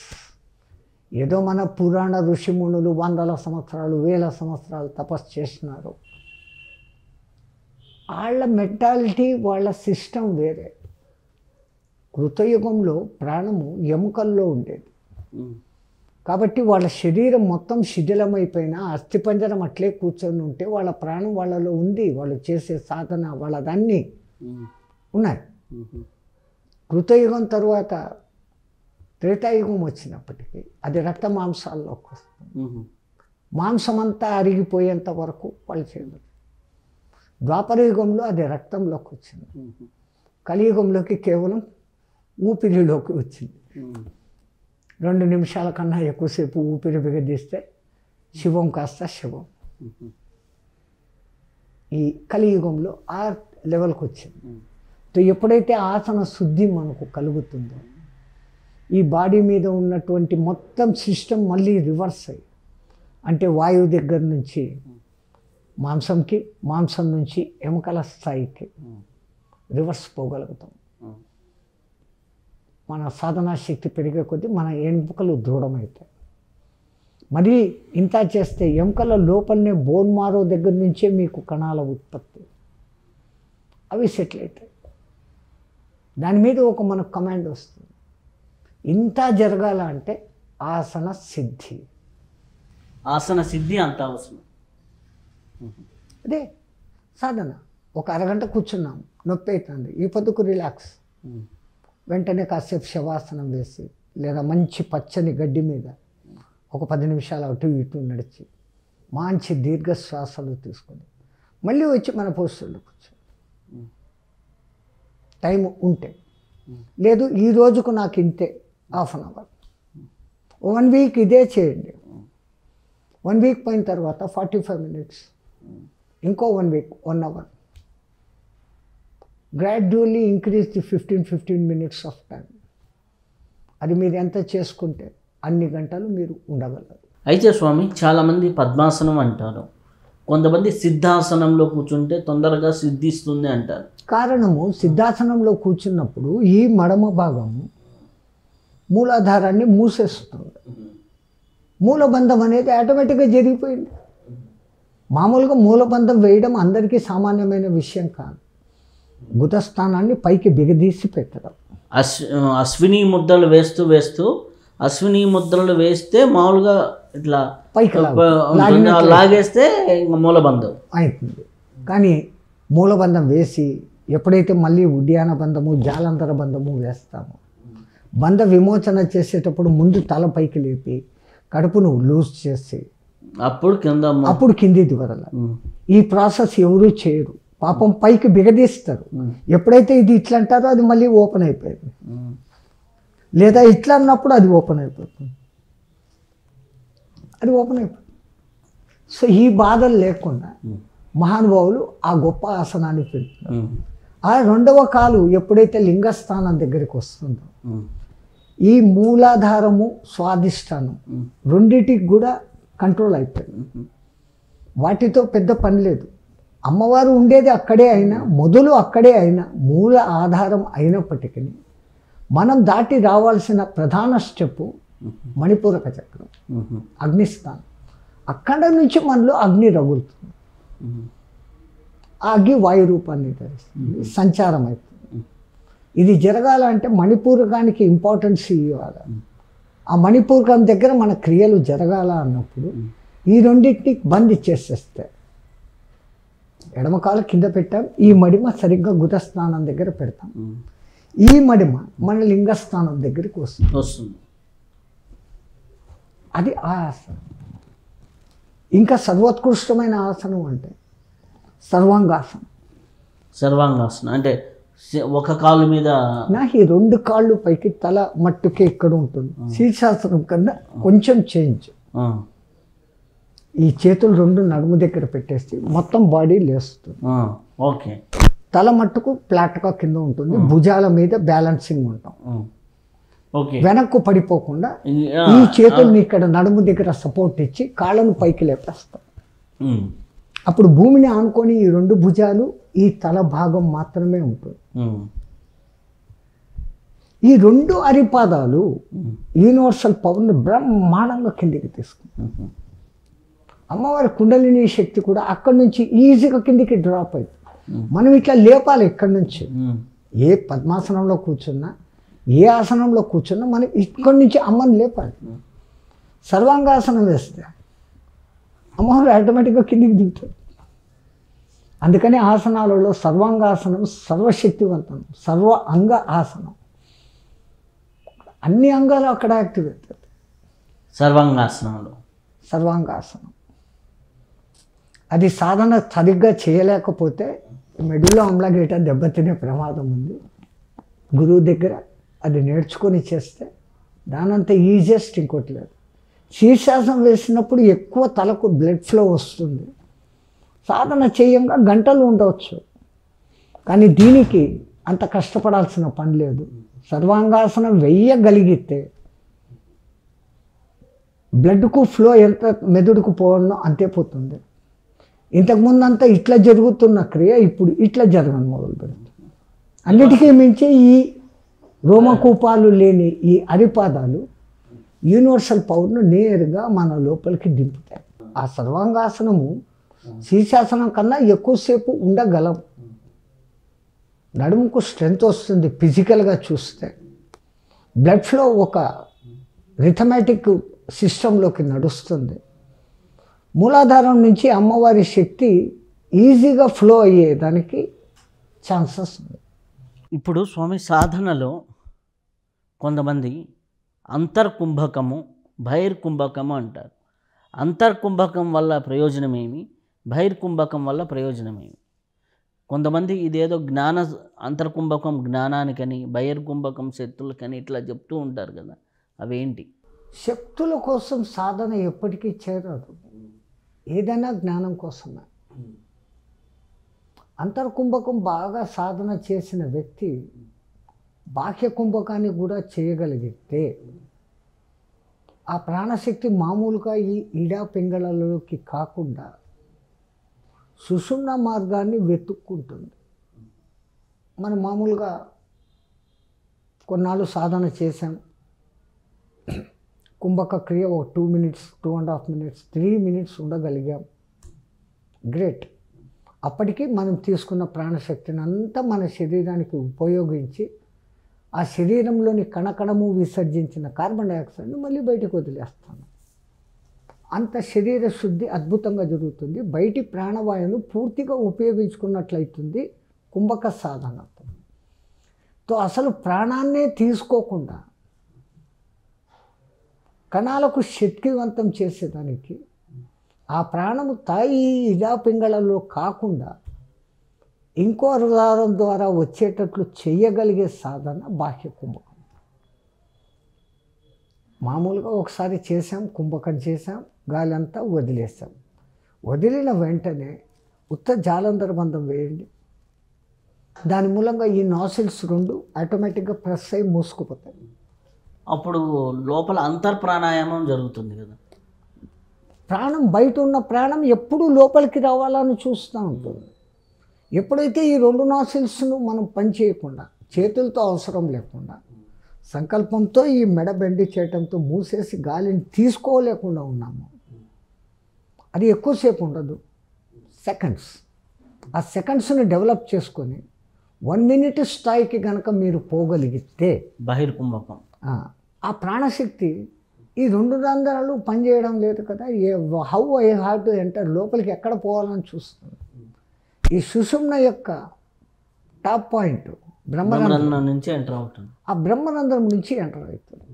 Speaker 2: ఏదో మన పురాణ ఋషిమునులు 100 సంవత్సరాలు 1000 సంవత్సరాలు తపస్సు చేసినారు. వాళ్ళ మెంటాలిటీ, వాళ్ళ సిస్టమ్ వేరే. కృతయుగంలో ప్రాణము ఎముకల్లో ఉండేది కాబట్టి వాళ్ళ శరీరం మొత్తం శిథిలమైపోయినా అస్థిపంజరం అట్లే కూర్చొని ఉంటే వాళ్ళ ప్రాణం వాళ్ళలో ఉంది. వాళ్ళు చేసే సాధన వాళ్ళదన్నీ ఉన్నాయి. కృతయుగం తరువాత త్రేతాయుగం వచ్చినప్పటికీ అది రక్త మాంసాల్లోకి వస్తుంది. మాంసం అంతా అరిగిపోయేంత వరకు వాళ్ళు చేయలేదు. ద్వాపరయుగంలో అది రక్తంలోకి వచ్చింది. కలియుగంలోకి కేవలం ఊపిరిలోకి వచ్చింది. 2 నిమిషాల కన్నా ఎక్కువసేపు ఊపిరి బిగదీస్తే శివం కాస్త శివం. ఈ కలియుగంలో ఆ లెవెల్కి వచ్చింది. ఎప్పుడైతే ఆసన శుద్ధి మనకు కలుగుతుందో ఈ బాడీ మీద ఉన్నటువంటి మొత్తం సిస్టమ్ మళ్ళీ రివర్స్ అయ్యి, అంటే వాయువు దగ్గర నుంచి మాంసంకి, మాంసం నుంచి ఎముకల స్థాయికి రివర్స్ పోగలుగుతాం. మన సాధనా శక్తి పెరిగే కొద్దీ మన ఎముకలు దృఢమవుతాయి. మరి ఇంత చేస్తే ఎముకల లోపలనే బోన్ మారో దగ్గర నుంచే మీకు కణాల ఉత్పత్తి, అవి సెటిల్ అవుతాయి. దాని మీద ఒక మనకు కమాండ్ వస్తుంది. ఇంత జరగాల అంటే ఆసన సిద్ధి.
Speaker 1: ఆసన సిద్ధి అంత అవసరం.
Speaker 2: అదే సాధన. ఒక అరగంట కూర్చున్నాం, నొప్పి అవుతుంది, ఈ పొద్దుకు రిలాక్స్, వెంటనే కాసేపు శవాసనం వేసి లేదా మంచి పచ్చని గడ్డి మీద ఒక 10 నిమిషాలు అటు ఇటు నడిచి మంచి దీర్ఘ శ్వాసలు తీసుకొని మళ్ళీ వచ్చి మన పోస్టుల్లో కూర్చో. టైం ఉంటే, లేదు ఈ రోజుకు నాకు ఇంతే, హాఫ్ అన్ అవర్, 1 వీక్ ఇదే చేయండి. 1 వీక్ పోయిన తర్వాత 45 మినిట్స్, ఇంకో 1 week 1 hour. Gradually increase the 15 minutes of time. అది మీరు ఎంత చేసుకుంటే అన్ని గంటలు మీరు ఉండగలరు.
Speaker 1: అయితే స్వామి, చాలామంది పద్మాసనం అంటారు, కొంతమంది సిద్ధాసనంలో కూర్చుంటే తొందరగా సిద్ధిస్తుంది అంటారు.
Speaker 2: కారణము, సిద్ధాసనంలో కూర్చున్నప్పుడు ఈ మడమ భాగము మూలాధారాన్ని మూసేస్తుంది. మూలబంధం అనేది ఆటోమేటిక్గా జరిగిపోయింది. మామూలుగా మూలబంధం వేయడం అందరికీ సామాన్యమైన విషయం కాదు. గుదస్థానాన్ని పైకి బిగదీసి పెట్టడం.
Speaker 1: అశ్విని ముద్రలు వేస్తూ అశ్విని ముద్రలు వేస్తే మామూలుగా ఇట్లా
Speaker 2: పైకి
Speaker 1: లాగేస్తే ఇంకా మూలబంధం
Speaker 2: అవుతుంది. కానీ మూలబంధం వేసి ఎప్పుడైతే మళ్ళీ ఉడ్యాన బంధము, జాలంతర బంధము వేస్తామో, బంధ విమోచన చేసేటప్పుడు ముందు తల పైకి లేపి కడుపును లూజ్ చేసి అప్పుడు కిందిది వదలాలి. ఈ ప్రాసెస్ ఎవరూ చేయరు, పాపం పైకి బిగదీస్తారు. ఎప్పుడైతే ఇది ఇట్లా అంటారో అది మళ్ళీ ఓపెన్ అయిపోయింది, లేదా ఇట్లా అన్నప్పుడు అది ఓపెన్ అయిపోతుంది, అది ఓపెన్ అయిపోతుంది. సో ఈ బాధలు లేకుండా మహానుభావులు ఆ గొప్ప ఆసనాన్ని పెడుతున్నారు. ఆ రెండవ కాలు ఎప్పుడైతే లింగస్థానం దగ్గరికి వస్తుందో, ఈ మూలాధారము స్వాధిష్టానం రెండిటికి కూడా కంట్రోల్ అయిపోయింది. వాటితో పెద్ద పని లేదు. అమ్మవారు ఉండేది అక్కడే అయినా, మొదలు అక్కడే అయినా, మూల ఆధారం అయినప్పటికీ మనం దాటి రావాల్సిన ప్రధాన స్టెప్ మణిపూరక చక్రం, అగ్నిస్థానం. అక్కడ నుంచి మనలో అగ్ని రగులుతుంది. ఆ అగ్ని వాయు రూపాన్ని ధరిస్తుంది, సంచారం అవుతుంది. ఇది జరగాలంటే మణిపూరకానికి ఇంపార్టెన్స్ ఇవ్వాలి. ఆ మణిపూరకం దగ్గర మన క్రియలు జరగాల అన్నప్పుడు ఈ రెండింటిని బంద్ చేసేస్తే, ఎడమకాలు కింద పెట్టాం, ఈ మడిమ సరిగ్గా గుదస్థానం దగ్గర పెడతాం, ఈ మడిమ మన లింగస్థానం దగ్గరికి వస్తుంది. అది ఆ ఆసనం. ఇంకా సర్వోత్కృష్టమైన ఆసనం అంటే సర్వాంగాసనం.
Speaker 1: సర్వాంగాసనం అంటే ఒక కాలు మీద
Speaker 2: ఈ 2 కాళ్ళు పైకి, తల మట్టుకే ఇక్కడ ఉంటుంది. శీర్షాసనం కన్నా కొంచెం చేంజ్. ఈ చేతులు 2 నడుము దగ్గర పెట్టేసి మొత్తం బాడీ లేస్తుంది.
Speaker 1: ఓకే.
Speaker 2: తల మట్టుకు ఫ్లాట్గా కింద ఉంటుంది, భుజాల మీద బ్యాలెన్సింగ్ ఉంటాం. వెనక్కు పడిపోకుండా ఈ చేతుల్ని ఇక్కడ నడుము దగ్గర సపోర్ట్ ఇచ్చి కాళ్ళను పైకి లేపేస్తాం. అప్పుడు భూమిని ఆనుకొని ఈ 2 భుజాలు, ఈ తల భాగం మాత్రమే ఉంటుంది. ఈ 2 అరిపాదాలు యూనివర్సల్ పవర్ని బ్రహ్మాండంగా కిందికి తీసుకుంటాం. అమ్మవారి కుండలిని శక్తి కూడా అక్కడి నుంచి ఈజీగా కిందికి డ్రాప్ అవుతుంది. మనం ఇట్లా లేపాలి ఇక్కడి నుంచి. ఏ పద్మాసనంలో కూర్చున్నా, ఏ ఆసనంలో కూర్చున్నా మనం ఇక్కడి నుంచి అమ్మని లేపాలి. సర్వాంగాసనం వేస్తే అమ్మవారు ఆటోమేటిక్గా కిందికి దిగుతారు. అందుకని ఆసనాలలో సర్వాంగాసనం సర్వశక్తివంతం, సర్వ అంగ ఆసనం. అన్ని అంగాలు అక్కడ యాక్టివేట్ అవుతాయి
Speaker 1: సర్వాంగాసనంలో.
Speaker 2: సర్వాంగాసనం అది సాధన సరిగ్గా చేయలేకపోతే మెడులో ఆమ్లగేట దెబ్బతినే ప్రమాదం ఉంది. గురువు దగ్గర అది నేర్చుకొని చేస్తే దానంత ఈజియెస్ట్ ఇంకోటి లేదు. శీర్షాసనం వేసినప్పుడు ఎక్కువ తలకు బ్లడ్ ఫ్లో వస్తుంది. సాధన చేయంగా గంటలు ఉండవచ్చు, కానీ దీనికి అంత కష్టపడాల్సిన పని లేదు. సర్వాంగాసనం వెయ్యగలిగితే బ్లడ్కు ఫ్లో ఎంత మెదడుకు పోవడం అంతే పోతుంది. ఇంతకుముందు అంతా ఇట్లా జరుగుతున్న క్రియ ఇప్పుడు ఇట్లా జరగడం మొదలు పెడుతుంది. అన్నిటికీ మించి ఈ రోమకూపాలు లేని ఈ అరిపాదాలు యూనివర్సల్ పవర్ను నేరుగా మన లోపలికి దింపుతాయి. ఆ సర్వాంగాసనము శీర్షాసనం కన్నా ఎక్కువసేపు ఉండగలం. నడుముకు స్ట్రెంగ్త్ వస్తుంది. ఫిజికల్గా చూస్తే బ్లడ్ ఫ్లో ఒక రిథమెటిక్ సిస్టంలోకి నడుస్తుంది. మూలాధారం నుంచి అమ్మవారి శక్తి ఈజీగా ఫ్లో అయ్యేదానికి ఛాన్సెస్ ఉంది.
Speaker 1: ఇప్పుడు స్వామి సాధనలో కొంతమంది అంతర్కుంభకము బహిర్కుంభకము అంటారు. అంతర్కుంభకం వల్ల ప్రయోజనం ఏమి, బహిర్కుంభకం వల్ల ప్రయోజనం ఏమి? కొంతమంది ఇదేదో అంతర్కుంభకం జ్ఞానానికని బహిర్కుంభకం శక్తులకని ఇట్లా చెప్తూ ఉంటారు కదా, అవేంటి?
Speaker 2: శక్తుల కోసం సాధన ఎప్పటికీ చేరదు. ఏదైనా జ్ఞానం కోసమే. అంతర్కుంభకం బాగా సాధన చేసిన వ్యక్తి బాహ్య కుంభకాన్ని కూడా చేయగలిగితే ఆ ప్రాణశక్తి మామూలుగా ఈ ఈడా పింగళలోకి కాకుండా సుషుమ్న మార్గాన్ని వెతుక్కుంటుంది. మనం మామూలుగా కొన్నాళ్ళు సాధన చేశాం, కుంభక క్రియ ఒక 2 minutes 2.5 minutes 3 minutes ఉండగలిగాం, గ్రేట్. అప్పటికి మనం తీసుకున్న ప్రాణశక్తిని అంతా మన శరీరానికి ఉపయోగించి ఆ శరీరంలోని కణకణము విసర్జించిన కార్బన్ డైఆక్సైడ్ను మళ్ళీ బయటకు వదిలేస్తాను. అంత శరీర శుద్ధి అద్భుతంగా జరుగుతుంది. బయటి ప్రాణవాయువును పూర్తిగా ఉపయోగించుకున్నట్లయితుంది కుంభక సాధనతో. అసలు ప్రాణాన్నే తీసుకోకుండా కణాలకు శక్తివంతం చేసేదానికి ఆ ప్రాణము తాయి ఇదా పింగళలో కాకుండా ఇంకో ఆధారం ద్వారా వచ్చేటట్లు చేయగలిగే సాధన బాహ్య కుంభకం. మామూలుగా ఒకసారి చేసాం, కుంభకం చేసాం, గాలి అంతా వదిలేసాం. వదిలిన వెంటనే ఉత్త జాలంధర బంధం వేయండి. దాని మూలంగా ఈ నాసిల్స్ 2 ఆటోమేటిక్గా ప్రెస్ అయి మూసుకుపోతాయి.
Speaker 1: అప్పుడు లోపల అంతర్ప్రాణాయామం జరుగుతుంది కదా.
Speaker 2: ప్రాణం బయట ఉన్న ప్రాణం ఎప్పుడూ లోపలికి రావాలని చూస్తూ ఉంటుంది. ఎప్పుడైతే ఈ 2 నాసిల్స్ను మనం పనిచేయకుండా చేతులతో అవసరం లేకుండా సంకల్పంతో ఈ మెడ బెండి చేయటంతో మూసేసి గాలిని తీసుకోలేకుండా ఉన్నాము, అది ఎక్కువసేపు ఉండదు, సెకండ్స్. ఆ సెకండ్స్ని డెవలప్ చేసుకొని 1 minute స్థాయికి కనుక మీరు పోగలిగితే
Speaker 1: బహిర్కుంభకం
Speaker 2: ఆ ప్రాణశక్తి ఈ 2 రంధ్రాలు పనిచేయడం లేదు కదా. How I have to enter, లోపలికి ఎక్కడ పోవాలని చూస్తుంది. ఈ సుషుమ్న యొక్క టాప్ పాయింట్ బ్రహ్మరంధ్రం
Speaker 1: నుంచి ఎంటర్ అవుతుంది.
Speaker 2: ఆ బ్రహ్మరంధ్రం నుంచి ఎంటర్ అవుతుంది.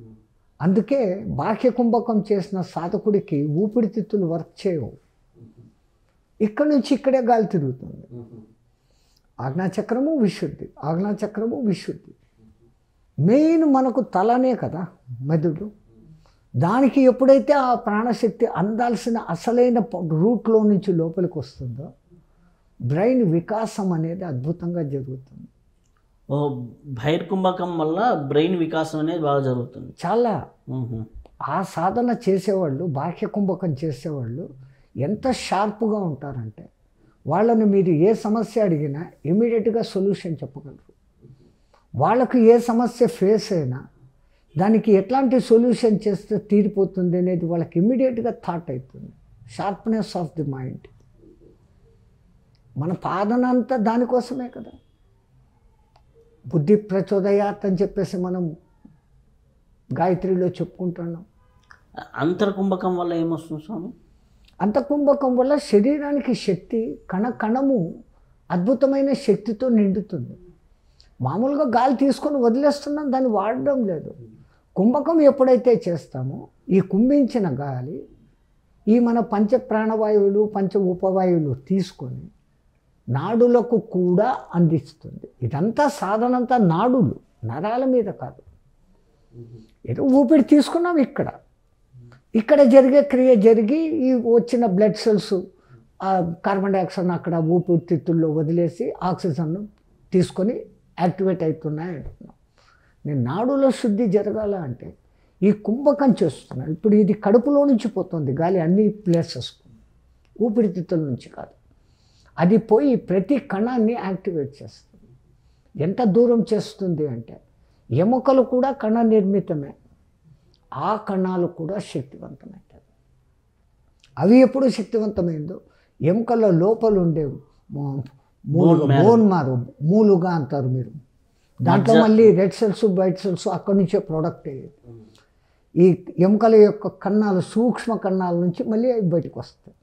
Speaker 2: అందుకే బాహ్య కుంభకం చేసిన సాధకుడికి ఊపిరితిత్తులు వర్క్ చేయవు. ఇక్కడ నుంచి ఇక్కడే గాలి తిరుగుతుంది. ఆజ్ఞాచక్రము విశుద్ధి, ఆజ్ఞాచక్రము విశుద్ధి. మెయిన్ మనకు తలనే కదా మెదడు. దానికి ఎప్పుడైతే ఆ ప్రాణశక్తి అందాల్సిన అసలైన రూట్లో నుంచి లోపలికి వస్తుందో బ్రెయిన్ వికాసం అనేది అద్భుతంగా జరుగుతుంది.
Speaker 1: ఓ బహిర్కుంభకం వల్ల బ్రెయిన్ వికాసం అనేది బాగా జరుగుతుంది
Speaker 2: చాలా. ఆ సాధన చేసేవాళ్ళు, బాహ్య కుంభకం చేసేవాళ్ళు ఎంత షార్ప్గా ఉంటారంటే వాళ్ళని మీరు ఏ సమస్య అడిగినా ఇమీడియట్గా సొల్యూషన్ చెప్పగలరు. వాళ్ళకు ఏ సమస్య ఫేస్ అయినా దానికి ఎట్లాంటి సొల్యూషన్ చేస్తే తీరిపోతుంది అనేది వాళ్ళకి ఇమీడియట్గా థాట్ అవుతుంది. Sharpness of the mind. మన పాదన అంతా దానికోసమే కదా. బుద్ధి ప్రచోదయాత్ అని చెప్పేసి మనం గాయత్రిలో చెప్పుకుంటున్నాం.
Speaker 1: అంతర్కుంభకం వల్ల ఏమొస్తుంది స్వామి?
Speaker 2: అంతర్కుంభకం వల్ల శరీరానికి శక్తి, కణకణము అద్భుతమైన శక్తితో నిండుతుంది. మామూలుగా గాలి తీసుకొని వదిలేస్తున్నాం, దాన్ని వాడడం లేదు. కుంభకం ఎప్పుడైతే చేస్తామో ఈ కుంభించిన గాలి ఈ మన పంచ ప్రాణవాయువులు, పంచ ఉపవాయువులు తీసుకొని నాడులకు కూడా అందిస్తుంది. ఇదంతా సాధనంతా నాడులు, నరాల మీద కాదు. ఏదో ఊపిరి తీసుకున్నాం, ఇక్కడ జరిగే క్రియ జరిగి ఈ వచ్చిన బ్లడ్ సెల్స్ కార్బన్ డైఆక్సైడ్ అక్కడ ఊపిరితిత్తుల్లో వదిలేసి ఆక్సిజన్ను తీసుకొని యాక్టివేట్ అవుతున్నాయి అంటున్నాం. నేను నాడులో శుద్ధి జరగాల అంటే ఈ కుంభకం చేస్తున్నాను. ఇప్పుడు ఇది కడుపులో నుంచి పోతుంది గాలి అన్ని ప్లేసెస్కు, ఊపిరితిత్తుల నుంచి కాదు. అది పోయి ప్రతి కణాన్ని యాక్టివేట్ చేస్తుంది. ఎంత దూరం చేస్తుంది అంటే ఎముకలు కూడా కణ నిర్మితమే, ఆ కణాలు కూడా శక్తివంతమవుతాయి. అవి ఎప్పుడు శక్తివంతమైందో ఎముకల లోపల ఉండే బోన్ మారు మూలుగా అంటారు మీరు, దాంట్లో మళ్ళీ రెడ్ సెల్స్ వైట్ సెల్స్ అక్కడి నుంచే ప్రోడక్ట్ అయ్యేది. ఈ ఎముకల యొక్క కణాలు సూక్ష్మ కణాల నుంచి మళ్ళీ అవి బయటకు వస్తాయి.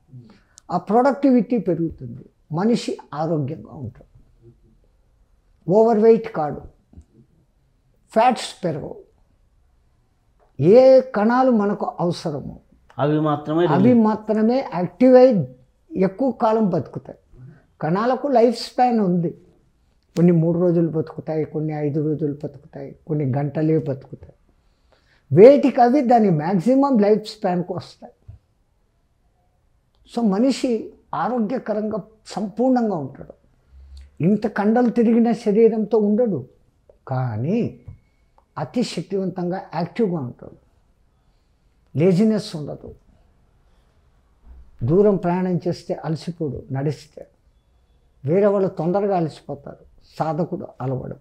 Speaker 2: ఆ ప్రొడక్టివిటీ పెరుగుతుంది, మనిషి ఆరోగ్యంగా ఉంటాడు, ఓవర్ వెయిట్ కాడు, ఫ్యాట్స్ పెరగవు. ఏ కణాలు మనకు అవసరమో అవి మాత్రమే యాక్టివ్ అయి ఎక్కువ కాలం బతుకుతాయి. కణాలకు లైఫ్ స్పాన్ ఉంది. కొన్ని 3 రోజులు బతుకుతాయి, కొన్ని 5 రోజులు బతుకుతాయి, కొన్ని గంటలే బతుకుతాయి. వేటికి అవి దాని మ్యాక్సిమం లైఫ్ స్పాన్కు వస్తాయి. సో మనిషి ఆరోగ్యకరంగా సంపూర్ణంగా ఉంటాడు. ఇంత కండలు తిరిగిన శరీరంతో ఉండడు, కానీ అతి శక్తివంతంగా యాక్టివ్గా ఉంటాడు. లేజినెస్ ఉండదు. దూరం ప్రయాణం చేస్తే అలసిపోడు, నడిస్తే. వేరే వాళ్ళు తొందరగా అలసిపోతారు, సాధకుడు అలవడు.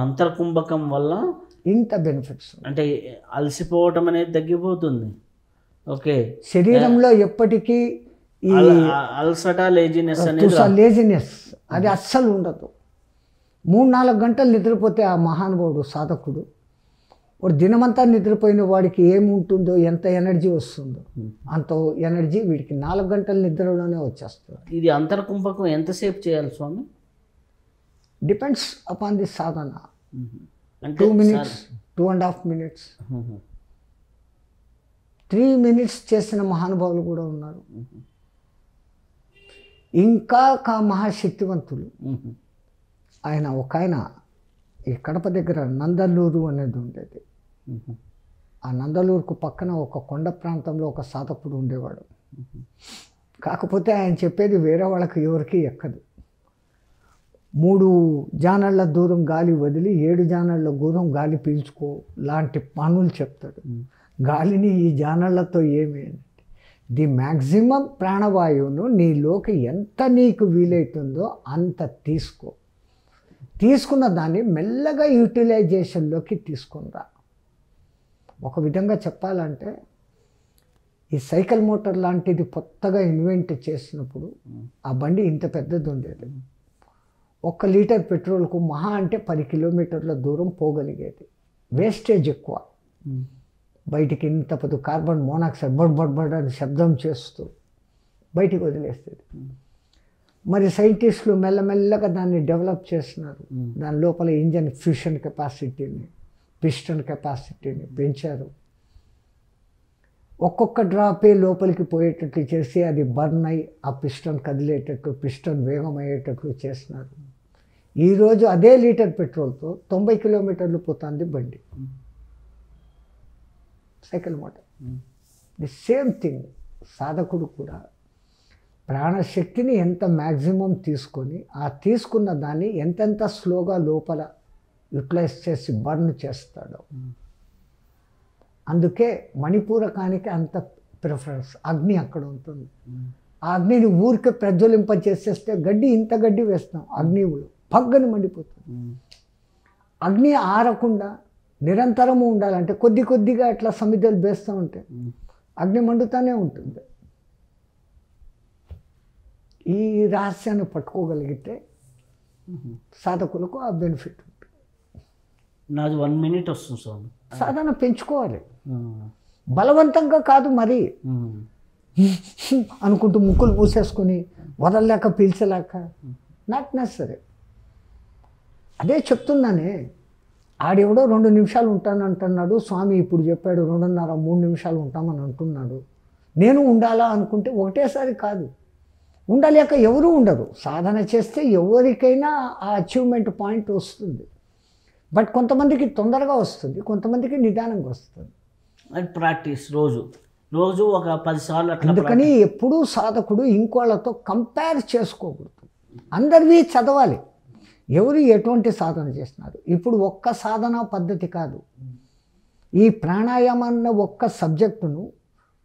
Speaker 1: అంతర్కుంభకం వల్ల
Speaker 2: ఇంత బెనిఫిట్స్
Speaker 1: అంటే అలసిపోవటం అనేది తగ్గిపోతుంది. ఓకే,
Speaker 2: శరీరంలో ఎప్పటికీ ఈ
Speaker 1: అలసట లేజినెస్
Speaker 2: అది అస్సలు ఉండదు. 3-4 గంటలు నిద్రపోతే ఆ మహానుభావుడు సాధకుడు, వాడు దినమంతా నిద్రపోయిన వాడికి ఏముంటుందో, ఎంత ఎనర్జీ వస్తుందో అంత ఎనర్జీ వీడికి 4 గంటల నిద్రలోనే వచ్చేస్తుంది.
Speaker 1: ఇది అంతర్కుంభకం ఎంతసేపు చేయాలి స్వామి?
Speaker 2: డిపెండ్స్ అపాన్ ది సాధన. 2 minutes, 2.5 minutes, 3 minutes చేసిన మహానుభావులు కూడా ఉన్నారు. ఇంకా మహాశక్తివంతులు. ఒక ఆయన ఈ కడప దగ్గర నందలూరు అనేది ఉండేది. ఆ నందలూరుకు పక్కన ఒక కొండ ప్రాంతంలో ఒక సాధకుడు ఉండేవాడు. కాకపోతే ఆయన చెప్పేది వేరే వాళ్ళకి ఎవరికి ఎక్కదు. 3 జానళ్ళ దూరం గాలి వదిలి 7 జానళ్ళ దూరం గాలి పీల్చుకో లాంటి పనులు చెప్తాడు. గాలిని ఈ జానళ్ళతో ఏమి ది మ్యాక్సిమం ప్రాణవాయువును నీలోకి ఎంత నీకు వీలైతుందో అంత తీసుకో. తీసుకున్న దాన్ని మెల్లగా యూటిలైజేషన్లోకి తీసుకునిరా. ఒక విధంగా చెప్పాలంటే ఈ సైకిల్ మోటార్ లాంటిది కొత్తగా ఇన్వెంట్ చేసినప్పుడు ఆ బండి ఇంత పెద్దది ఉండేది. 1 లీటర్ పెట్రోల్కు మహా అంటే 10 కిలోమీటర్ల దూరం పోగలిగేది. వేస్టేజ్ ఎక్కువ. బయటికి ఇంత పెద్ద కార్బన్ మోనాక్సైడ్ బడ్ అని శబ్దం చేస్తూ బయటికి వదిలేస్తుంది. మరి సైంటిస్టులు మెల్లమెల్లగా దాన్ని డెవలప్ చేస్తున్నారు. దాని లోపల ఇంజన్ ఫ్యూషన్ కెపాసిటీని, పిస్టన్ కెపాసిటీని పెంచారు. ఒక్కొక్క డ్రాపే లోపలికి పోయేటట్లు చేసి అది బర్న్ అయ్యి ఆ పిస్టన్ కదిలేటట్లు, పిస్టన్ వేగం అయ్యేటట్లు చేస్తున్నారు. ఈరోజు అదే లీటర్ పెట్రోల్తో 90 కిలోమీటర్లు పోతుంది బండి, cycle motor. The same thing సాధకుడు కూడా ప్రాణశక్తిని ఎంత మ్యాక్సిమం తీసుకొని ఆ తీసుకున్న దాన్ని ఎంతెంత స్లోగా లోపల యూటిలైజ్ చేసి బర్న్ చేస్తాడో. అందుకే మణిపూరకానికి అంత ప్రిఫరెన్స్. అగ్ని అక్కడ ఉంటుంది. ఆ అగ్నిని ఊరికే ప్రజ్వలింపచేసేస్తే గడ్డి ఇంత గడ్డి వేస్తాం, అగ్నివులు పగ్గని మండిపోతుంది. అగ్ని ఆరకుండా నిరంతరము ఉండాలంటే కొద్ది కొద్దిగా అట్లా సమిధలు వేస్తూ ఉంటే అగ్ని మండుతూనే ఉంటుంది. ఈ రహస్యాన్ని పట్టుకోగలిగితే సాధకులకు ఆ బెనిఫిట్ ఉంటుంది.
Speaker 1: నాది 1 minute వస్తుంది స్వామి.
Speaker 2: సాధన పెంచుకోవాలి, బలవంతంగా కాదు. మరి అనుకుంటూ ముక్కులు పూసేసుకొని వదలలేక పీల్చలేక నాట్ నెసరీ. అదే చెప్తున్నానే, ఆడెవడో 2 నిమిషాలు ఉంటానంటున్నాడు స్వామి. ఇప్పుడు చెప్పాడు 2.5-3 నిమిషాలు ఉంటామని అంటున్నాడు. నేను ఉండాలా అనుకుంటే ఒకటేసారి కాదు, ఉండలేక ఎవరు ఉండరు. సాధన చేస్తే ఎవరికైనా ఆ అచీవ్మెంట్ పాయింట్ వస్తుంది. బట్ కొంతమందికి తొందరగా వస్తుంది, కొంతమందికి నిదానంగా వస్తుంది.
Speaker 1: అది ప్రాక్టీస్ రోజు ఒక 10 సార్లు అట్లా.
Speaker 2: అందుకని ఎప్పుడూ సాధకుడు ఇంకోళ్ళతో కంపేర్ చేసుకోకూడదు. అందరివి చదవాలి. ఎవరు ఎటువంటి సాధన చేస్తున్నారు. ఇప్పుడు ఒక్క సాధన పద్ధతి కాదు, ఈ ప్రాణాయామం అన్న ఒక్క సబ్జెక్టును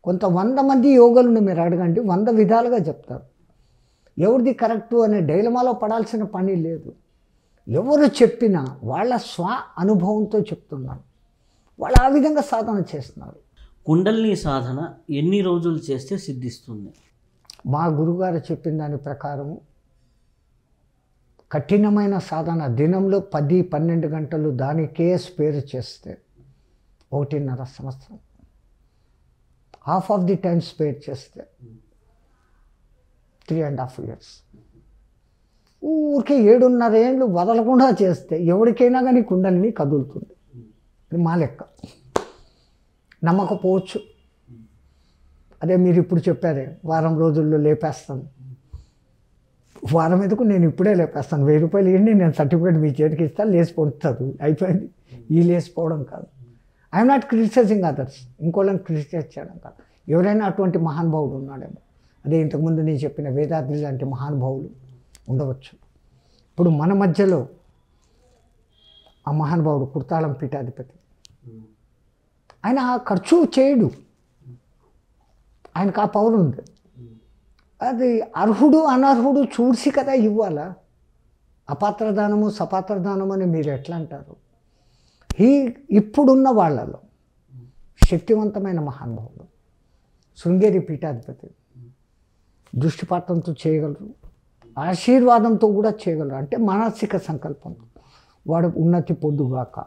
Speaker 2: కొంత 100 మంది యోగులను మీరు అడగండి, 100 విధాలుగా చెప్తారు. ఎవరిది కరెక్టు అనే డైలమాలో పడాల్సిన పని లేదు. ఎవరు చెప్పినా వాళ్ళ స్వ అనుభవంతో చెప్తున్నారు, వాళ్ళు ఆ విధంగా సాధన చేస్తున్నారు.
Speaker 1: కుండలిని సాధన ఎన్ని రోజులు చేస్తే సిద్ధిస్తుంది?
Speaker 2: మా గురుగారు చెప్పిన దాని ప్రకారం కఠినమైన సాధన దినంలో 10-12 గంటలు దానికే స్పేర్ చేస్తే 1.5 సంవత్సరం, half of the time spare చేస్తే 3.5 years, ఊరికే 7.5 ఏళ్ళు వదలకుండా చేస్తే ఎవరికైనా కానీ కుండలిని కదులుతుంది. ఇది మా లెక్క. నమ్మకపోవచ్చు, అదే మీరు ఇప్పుడు చెప్పారే వారం రోజుల్లో లేపేస్తాను. వారం ఎందుకు, నేను ఇప్పుడే లేపేస్తాను. 1000 రూపాయలు ఇవ్వండి, నేను సర్టిఫికేట్ మీ చేతికి ఇస్తాను, లేచిపోతుంది, అయిపోయింది. ఈ లేచిపోవడం కాదు. ఐఎమ్ నాట్ క్రిటిసైజింగ్ అదర్స్, ఇంకోళ్ళని క్రిటిసైజ్ చేయడం కాదు. ఎవరైనా అటువంటి మహానుభావుడు ఉన్నాడేమో, అదే ఇంతకుముందు నేను చెప్పిన వేదాద్రి లాంటి మహానుభావులు ఉండవచ్చు. ఇప్పుడు మన మధ్యలో ఆ మహానుభావుడు కుర్తాళం పీఠాధిపతి, ఆయన ఖర్చు చేయడు, ఆయనకు ఆ పవర్ ఉంది. అది అర్హుడు అనర్హుడు చూసి కదా ఇవ్వాలా. అపాత్రదానము సపాత్రదానము అని మీరు ఎట్లా అంటారు? ఇప్పుడున్న వాళ్ళలో శక్తివంతమైన మహానుభావులు శృంగేరి పీఠాధిపతి దృష్టిపాతంతో చేయగలరు, ఆశీర్వాదంతో కూడా చేయగలరు. అంటే మానసిక సంకల్పంతో వాడు ఉన్నతి పొందుగాక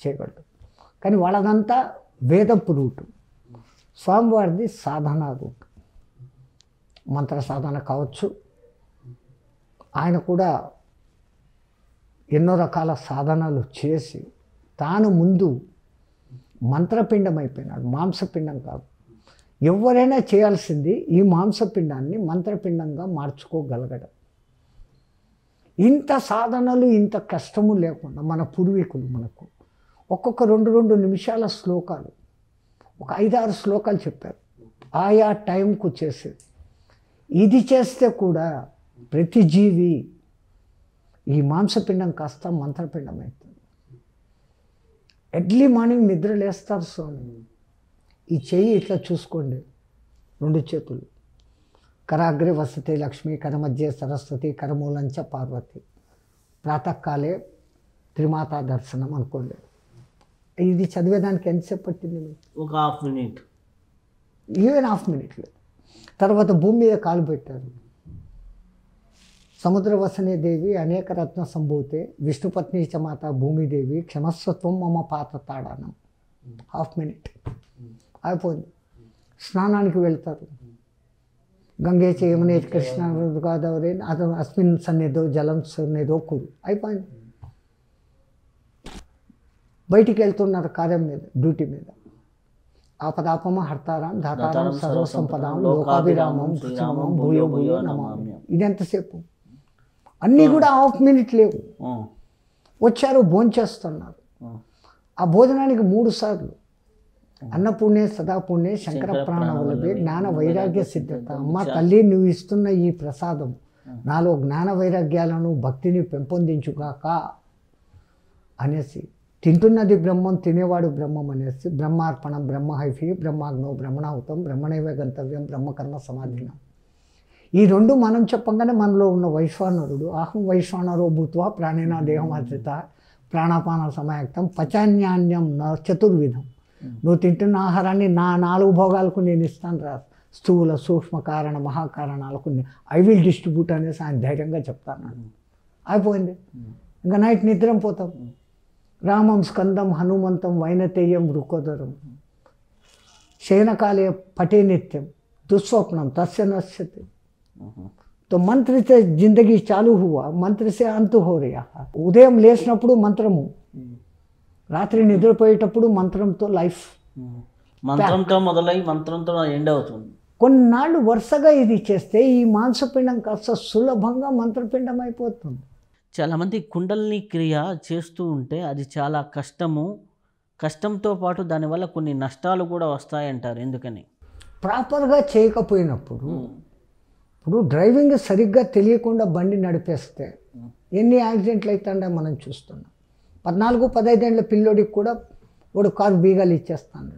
Speaker 2: చేయగలరు. కానీ వాళ్ళదంతా వేదపు రూటు, స్వామివారిది సాధనా రూట్. మంత్ర సాధన కావచ్చు, ఆయన కూడా ఎన్నో రకాల సాధనలు చేసి తాను ముందు మంత్రపిండం అయిపోయినాడు, మాంసపిండం కాదు. ఎవరైనా చేయాల్సింది ఈ మాంసపిండాన్ని మంత్రపిండంగా మార్చుకోగలగడం. ఇంత సాధనలు ఇంత కష్టము లేకుండా మన పూర్వీకులు మనకు ఒక్కొక్క 2 నిమిషాల శ్లోకాలు, ఒక 5-6 శ్లోకాలు చెప్పారు, ఆయా టైంకు చేసేది. ఇది చేస్తే కూడా ప్రతి జీవి ఈ మాంసపిండం కాస్త మంత్రపిండం అవుతుంది. ఎర్లీ మార్నింగ్ నిద్ర లేస్తారు స్వామి, ఈ చెయ్యి ఇట్లా చూసుకోండి, 2 చేతులు, కరాగ్రే వసతే లక్ష్మి, కరమధ్య సరస్వతి, కరమూలంచ పార్వతి, ప్రాతకాలే త్రిమాతా దర్శనం అనుకోండి. ఇది చదివేదానికి ఎంతసేపు పట్టింది మీకు?
Speaker 1: ఒక half minute,
Speaker 2: even half minute లేదు. తర్వాత భూమి మీద కాలు పెట్టారు. సముద్రవసనే దేవి అనేక రత్న సంభూతే, విష్ణుపత్ని చ మాత భూమిదేవి, క్షమస్వత్వం మమ పాత తాడానం. హాఫ్ మినిట్ అయిపోయింది. స్నానానికి వెళ్తారు. గంగే చ యమునే కృష్ణ గోదావరి అస్మిన్ సన్నిధో జలం సన్నిధో కురు, అయిపోయింది. బయటికి వెళ్తున్నారు కార్యం మీద, డ్యూటీ మీద. ఆపదాపమ హర్తారాం ధాతారాం సర్వసంపదాం లోకాభిరామం శ్రీరామం భూయో భూయో నమామి. ఇది ఎంతసేపు? అన్నీ కూడా హాఫ్ మినిట్ లేవు. వచ్చారు, భోంచేస్తున్నారు. ఆ భోజనానికి 3 సార్లు అన్నపూర్ణే సదాపూర్ణే శంకర ప్రాణవల్లభే జ్ఞాన వైరాగ్య సిద్ధత. అమ్మ తల్లి, నువ్వు ఇస్తున్న ఈ ప్రసాదం నాలో జ్ఞాన వైరాగ్యాలను భక్తిని పెంపొందించుగాక అనేసి, తింటున్నది బ్రహ్మం తినేవాడు బ్రహ్మం అనేసి, బ్రహ్మార్పణం బ్రహ్మహైఫి బ్రహ్మాగ్నో బ్రహ్మణాహుతం బ్రహ్మణైవ గంతవ్యం బ్రహ్మకర్మ సమాధినం. ఈ 2 మనం చెప్పంగానే మనలో ఉన్న వైశ్వానరుడు అహం వైశ్వానరో భూత్వా ప్రాణేన దేహమాశ్రిత ప్రాణాపాన సమాయుక్తం పచాన్యాన్యం చతుర్విధం. నువ్వు తింటున్న ఆహారాన్ని నా 4 భోగాలకు నేను ఇస్తాను రా, స్థూల సూక్ష్మ కారణ మహాకారణాలకు ఐ విల్ డిస్ట్రిబ్యూట్ అనేసి ఆయన ధైర్యంగా చెప్తాను. అయిపోయింది. ఇంకా నైట్ నిద్రపోతాం. రామం స్కందం హనుమంతం వైనతేయం వృకోదరం శయనకాలే పటే నిత్యం दुस्वप्नम तस्य नश्यते। तो मंत्र से जिंदगी चालू हुआ, मंत्र से अंत हो रहा। ఉదయం లేచినప్పుడు మంత్రము, రాత్రి నిద్రపోయేటప్పుడు మంత్రంతో లైఫ్,
Speaker 1: మంత్రంతో మొదలై మంత్రంతో ఎండ్ అవుతుంది.
Speaker 2: కొన్నాళ్ళు వరుసగా ఇది చేస్తే ఈ మాంసపిండం కాస్త సులభంగా మంత్రపిండం అయిపోతుంది.
Speaker 1: చాలామంది కుండలిని క్రియ చేస్తూ ఉంటే అది చాలా కష్టము, కష్టంతో పాటు దానివల్ల కొన్ని నష్టాలు కూడా వస్తాయంటారు. ఎందుకని?
Speaker 2: ప్రాపర్గా చేయకపోయినప్పుడు ఇప్పుడు డ్రైవింగ్ సరిగ్గా తెలియకుండా బండి నడిపేస్తే ఎన్ని యాక్సిడెంట్లు అవుతాయో మనం చూస్తున్నాం. 14-15 ఏళ్ళ పిల్లోడికి కూడా వాడు కారు బీగాలు ఇచ్చేస్తాడు.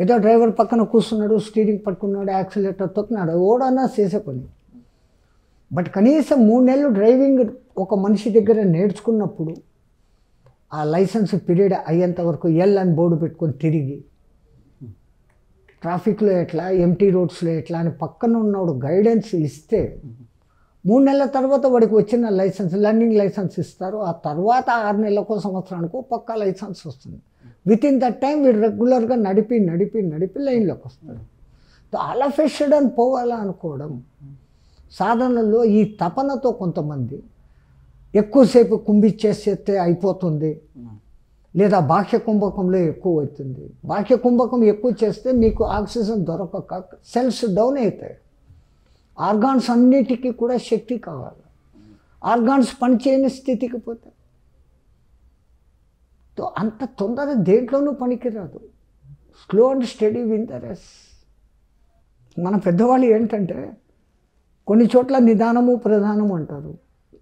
Speaker 2: ఏదో డ్రైవర్ పక్కన కూర్చున్నాడు, స్టీరింగ్ పట్టుకున్నాడు, యాక్సిలేటర్ తొక్కినాడు, ఓడన్నా చేసే పని. బట్ కనీసం 3 నెలలు డ్రైవింగ్ ఒక మనిషి దగ్గర నేర్చుకున్నప్పుడు ఆ లైసెన్స్ పీరియడ్ అయ్యేంత వరకు ఎల్ అని బోర్డు పెట్టుకొని తిరిగి ట్రాఫిక్లో ఎట్లా, ఎంటీ రోడ్స్లో ఎట్లా అని పక్కన ఉన్నవాడు గైడెన్స్ ఇస్తే 3 నెలల తర్వాత వాడికి వచ్చిన లైసెన్స్, లర్నింగ్ లైసెన్స్ ఇస్తారు. ఆ తర్వాత 6 నెలలకో సంవత్సరానికో పక్కా లైసెన్స్ వస్తుంది. విత్ ఇన్ దట్ టైం వీడు రెగ్యులర్గా నడిపి లైన్లోకి వస్తాడు. ఆల్ ఆఫ్ ఎ సడన్ పోవాలా అనుకోవడం, సాధనలో ఈ తపనతో కొంతమంది ఎక్కువసేపు కుంభిచ్చేస్తే అయిపోతుంది, లేదా బాహ్య కుంభకంలో ఎక్కువ అవుతుంది. బాహ్య కుంభకం ఎక్కువ చేస్తే మీకు ఆక్సిజన్ దొరకక సెల్స్ డౌన్ అవుతాయి. ఆర్గాన్స్ అన్నిటికీ కూడా శక్తి కావాలి. ఆర్గాన్స్ పనిచేయని స్థితికి పోతాయి. అంత తొందర దేంట్లోనూ పనికిరాదు. Slow and steady win the race. మన పెద్దవాళ్ళు ఏంటంటే కొన్ని చోట్ల నిదానము ప్రధానము అంటారు,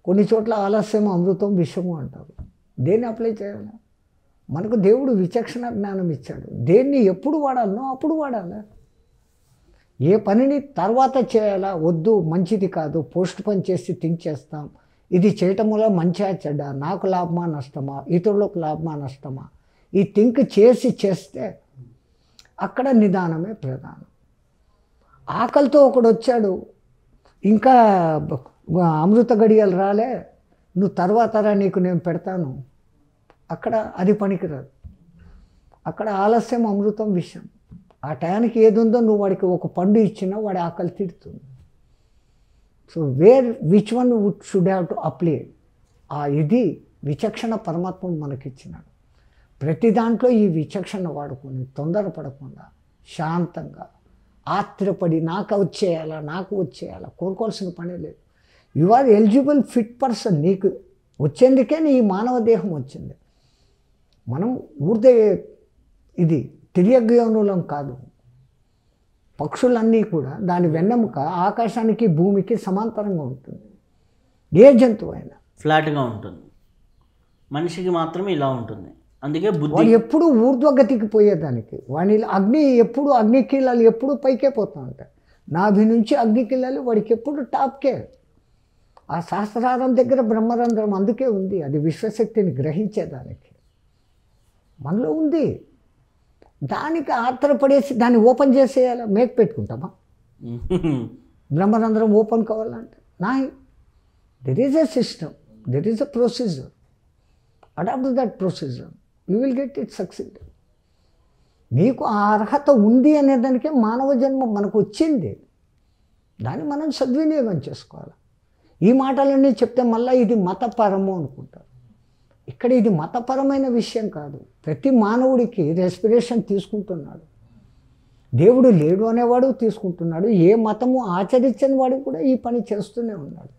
Speaker 2: కొన్ని చోట్ల ఆలస్యం అమృతం విషము అంటారు. దేన్ని అప్లై చేయాలి? మనకు దేవుడు విచక్షణ జ్ఞానం ఇచ్చాడు. దేన్ని ఎప్పుడు వాడాలనో అప్పుడు వాడాలి. ఏ పనిని తర్వాత చేయాలా, వద్దు మంచిది కాదు, పోస్ట్ పని చేసి థింక్ చేస్తాం, ఇది చేయటం వల్ల మంచిగా చెడ్డ, నాకు లాభమా నష్టమా, ఇతరులకు లాభమా నష్టమా, ఈ థింక్ చేస్తే అక్కడ నిదానమే ప్రధానం. ఆకలితో ఒకడు వచ్చాడు, ఇంకా అమృత గడియలు రాలే, నువ్వు తర్వాత రా నీకు నేను పెడతాను, అక్కడ అది పనికిరాదు. అక్కడ ఆలస్యం అమృతం విషయం. ఆ టయానికి ఏది ఉందో నువ్వు వాడికి ఒక పండు ఇచ్చినా వాడి ఆకలి తీరుతుంది. So which one should have to apply, ఇది విచక్షణ పరమాత్మ మనకిచ్చినాడు. ప్రతి దాంట్లో ఈ విచక్షణ వాడుకొని తొందరపడకుండా శాంతంగా ఆత్రపడి నాకు వచ్చేయాలా కోరుకోవాల్సిన పనే లేదు. You are eligible fit person. నీకు వచ్చేందుకే నీ మానవ దేహం వచ్చింది. మనం ఊర్దే ఇది తిరియజ్ఞానులం కాదు. పక్షులన్నీ కూడా దాని వెన్నెముక ఆకాశానికి భూమికి సమాంతరంగా ఉంటుంది. ఏ జంతువు అయినా
Speaker 1: ఫ్లాట్గా ఉంటుంది, మనిషికి మాత్రమే ఇలా ఉంటుంది. అందుకే
Speaker 2: వాడు ఎప్పుడు ఊర్ధ్వగతికి పోయేదానికి వాడి అగ్నికీలాలు ఎప్పుడు పైకే పోతూ ఉంటాయి. నాభి నుంచి అగ్నికీలాలు వాడికి ఎప్పుడు టాప్కే. ఆ సహస్రారం దగ్గర బ్రహ్మరంధ్రం అందుకే ఉంది. అది విశ్వశక్తిని గ్రహించేదానికి మనలో ఉంది. దానికి ఆత్రపడేసి దాన్ని ఓపెన్ చేసేయాలి. మేక్ పెట్టుకుంటామా? బ్రహ్మరంధ్రం ఓపెన్ కావాలంటే there is a system, there is a procedure. Adopt that procedure, you will get it succeed. మీకు ఆ అర్హత ఉంది అనేదానికే మానవ జన్మ మనకు వచ్చింది. దాన్ని మనం సద్వినియోగం చేసుకోవాలి. ఈ మాటలన్నీ చెప్తే మళ్ళీ ఇది మతపరము అనుకుంటారు. ఇక్కడ ఇది మతపరమైన విషయం కాదు. ప్రతి మానవుడికి రెస్పిరేషన్ తీసుకుంటున్నాడు. దేవుడు లేడు అనేవాడు తీసుకుంటున్నాడు. ఏ మతము ఆచరించని వాడు కూడా ఈ పని చేస్తూనే ఉన్నాడు.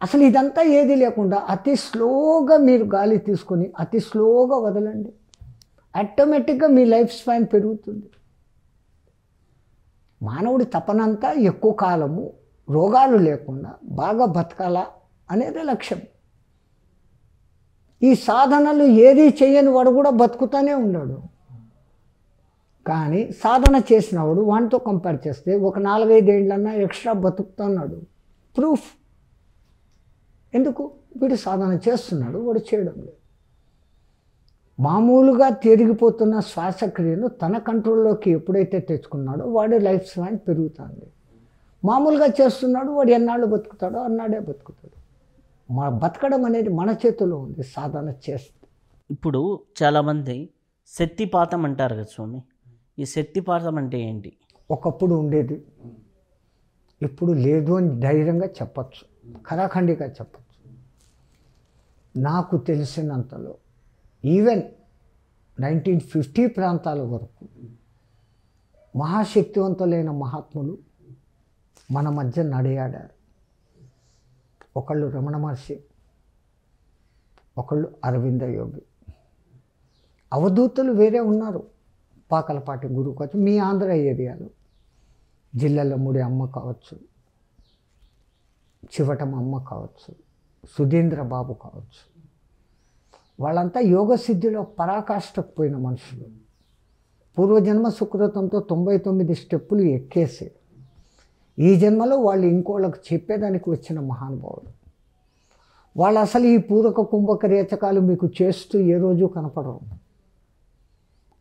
Speaker 2: అసలు ఇదంతా ఏది లేకుండా అతి స్లోగా మీరు గాలి తీసుకొని అతి స్లోగా వదలండి. ఆటోమేటిక్గా మీ లైఫ్ స్పాన్ పెరుగుతుంది. మానవుడి తపనంతా ఎక్కువ కాలము రోగాలు లేకుండా బాగా బతకాలా అనేది లక్ష్యం. ఈ సాధనలు ఏది చేయని వాడు కూడా బతుకుతూనే ఉన్నాడు. కానీ సాధన చేసినవాడు వాడితో కంపేర్ చేస్తే ఒక 4-5 ఏళ్ళన్నా ఎక్స్ట్రా బతుకుతున్నాడు. ప్రూఫ్. ఎందుకు? వీడు సాధన చేస్తున్నాడు, వాడు చేయడం లేదు. మామూలుగా తిరిగిపోతున్న శ్వాసక్రియను తన కంట్రోల్లోకి ఎప్పుడైతే తెచ్చుకున్నాడో వాడి లైఫ్ స్పాన్ పెరుగుతుంది. మామూలుగా చేస్తున్నాడు, వాడు ఎన్నాళ్ళు బతుకుతాడో అన్నాడే బతుకుతాడు. బతకడం అనేది మన చేతిలో ఉంది సాధన చేస్తే.
Speaker 1: ఇప్పుడు చాలామంది శక్తిపాతం అంటారు కదా స్వామి, ఈ శక్తిపాతం అంటే ఏంటి?
Speaker 2: ఒకప్పుడు ఉండేది, ఇప్పుడు లేదు అని ధైర్యంగా చెప్పచ్చు, ఖరాఖండిగా చెప్పచ్చు. నాకు తెలిసినంతలో ఈవెన్ 1950 ప్రాంతాల వరకు మహాశక్తివంతులైన మహాత్ములు మన మధ్య నడయాడారు. ఒకళ్ళు రమణ మహర్షి, ఒకళ్ళు అరవింద యోగి. అవధూతలు వేరే ఉన్నారు. పాకలపాటి గురువు కావచ్చు, మీ ఆంధ్ర ఏరియాలో జిల్లెలముడి అమ్మ కావచ్చు, చివటం అమ్మ కావచ్చు, సుధీంద్ర బాబు కావచ్చు, వాళ్ళంతా యోగ సిద్ధిలో పరాకాష్ఠకు పోయిన మనుషులు. పూర్వజన్మ సుకృతంతో 99 స్టెప్పులు ఎక్కేసి ఈ జన్మలో వాళ్ళు ఇంకోళ్ళకి చెప్పేదానికి వచ్చిన మహానుభావులు. వాళ్ళు అసలు ఈ పూరక కుంభక రేచకాలు మీకు చేస్తూ ఏ రోజు కనపడరు,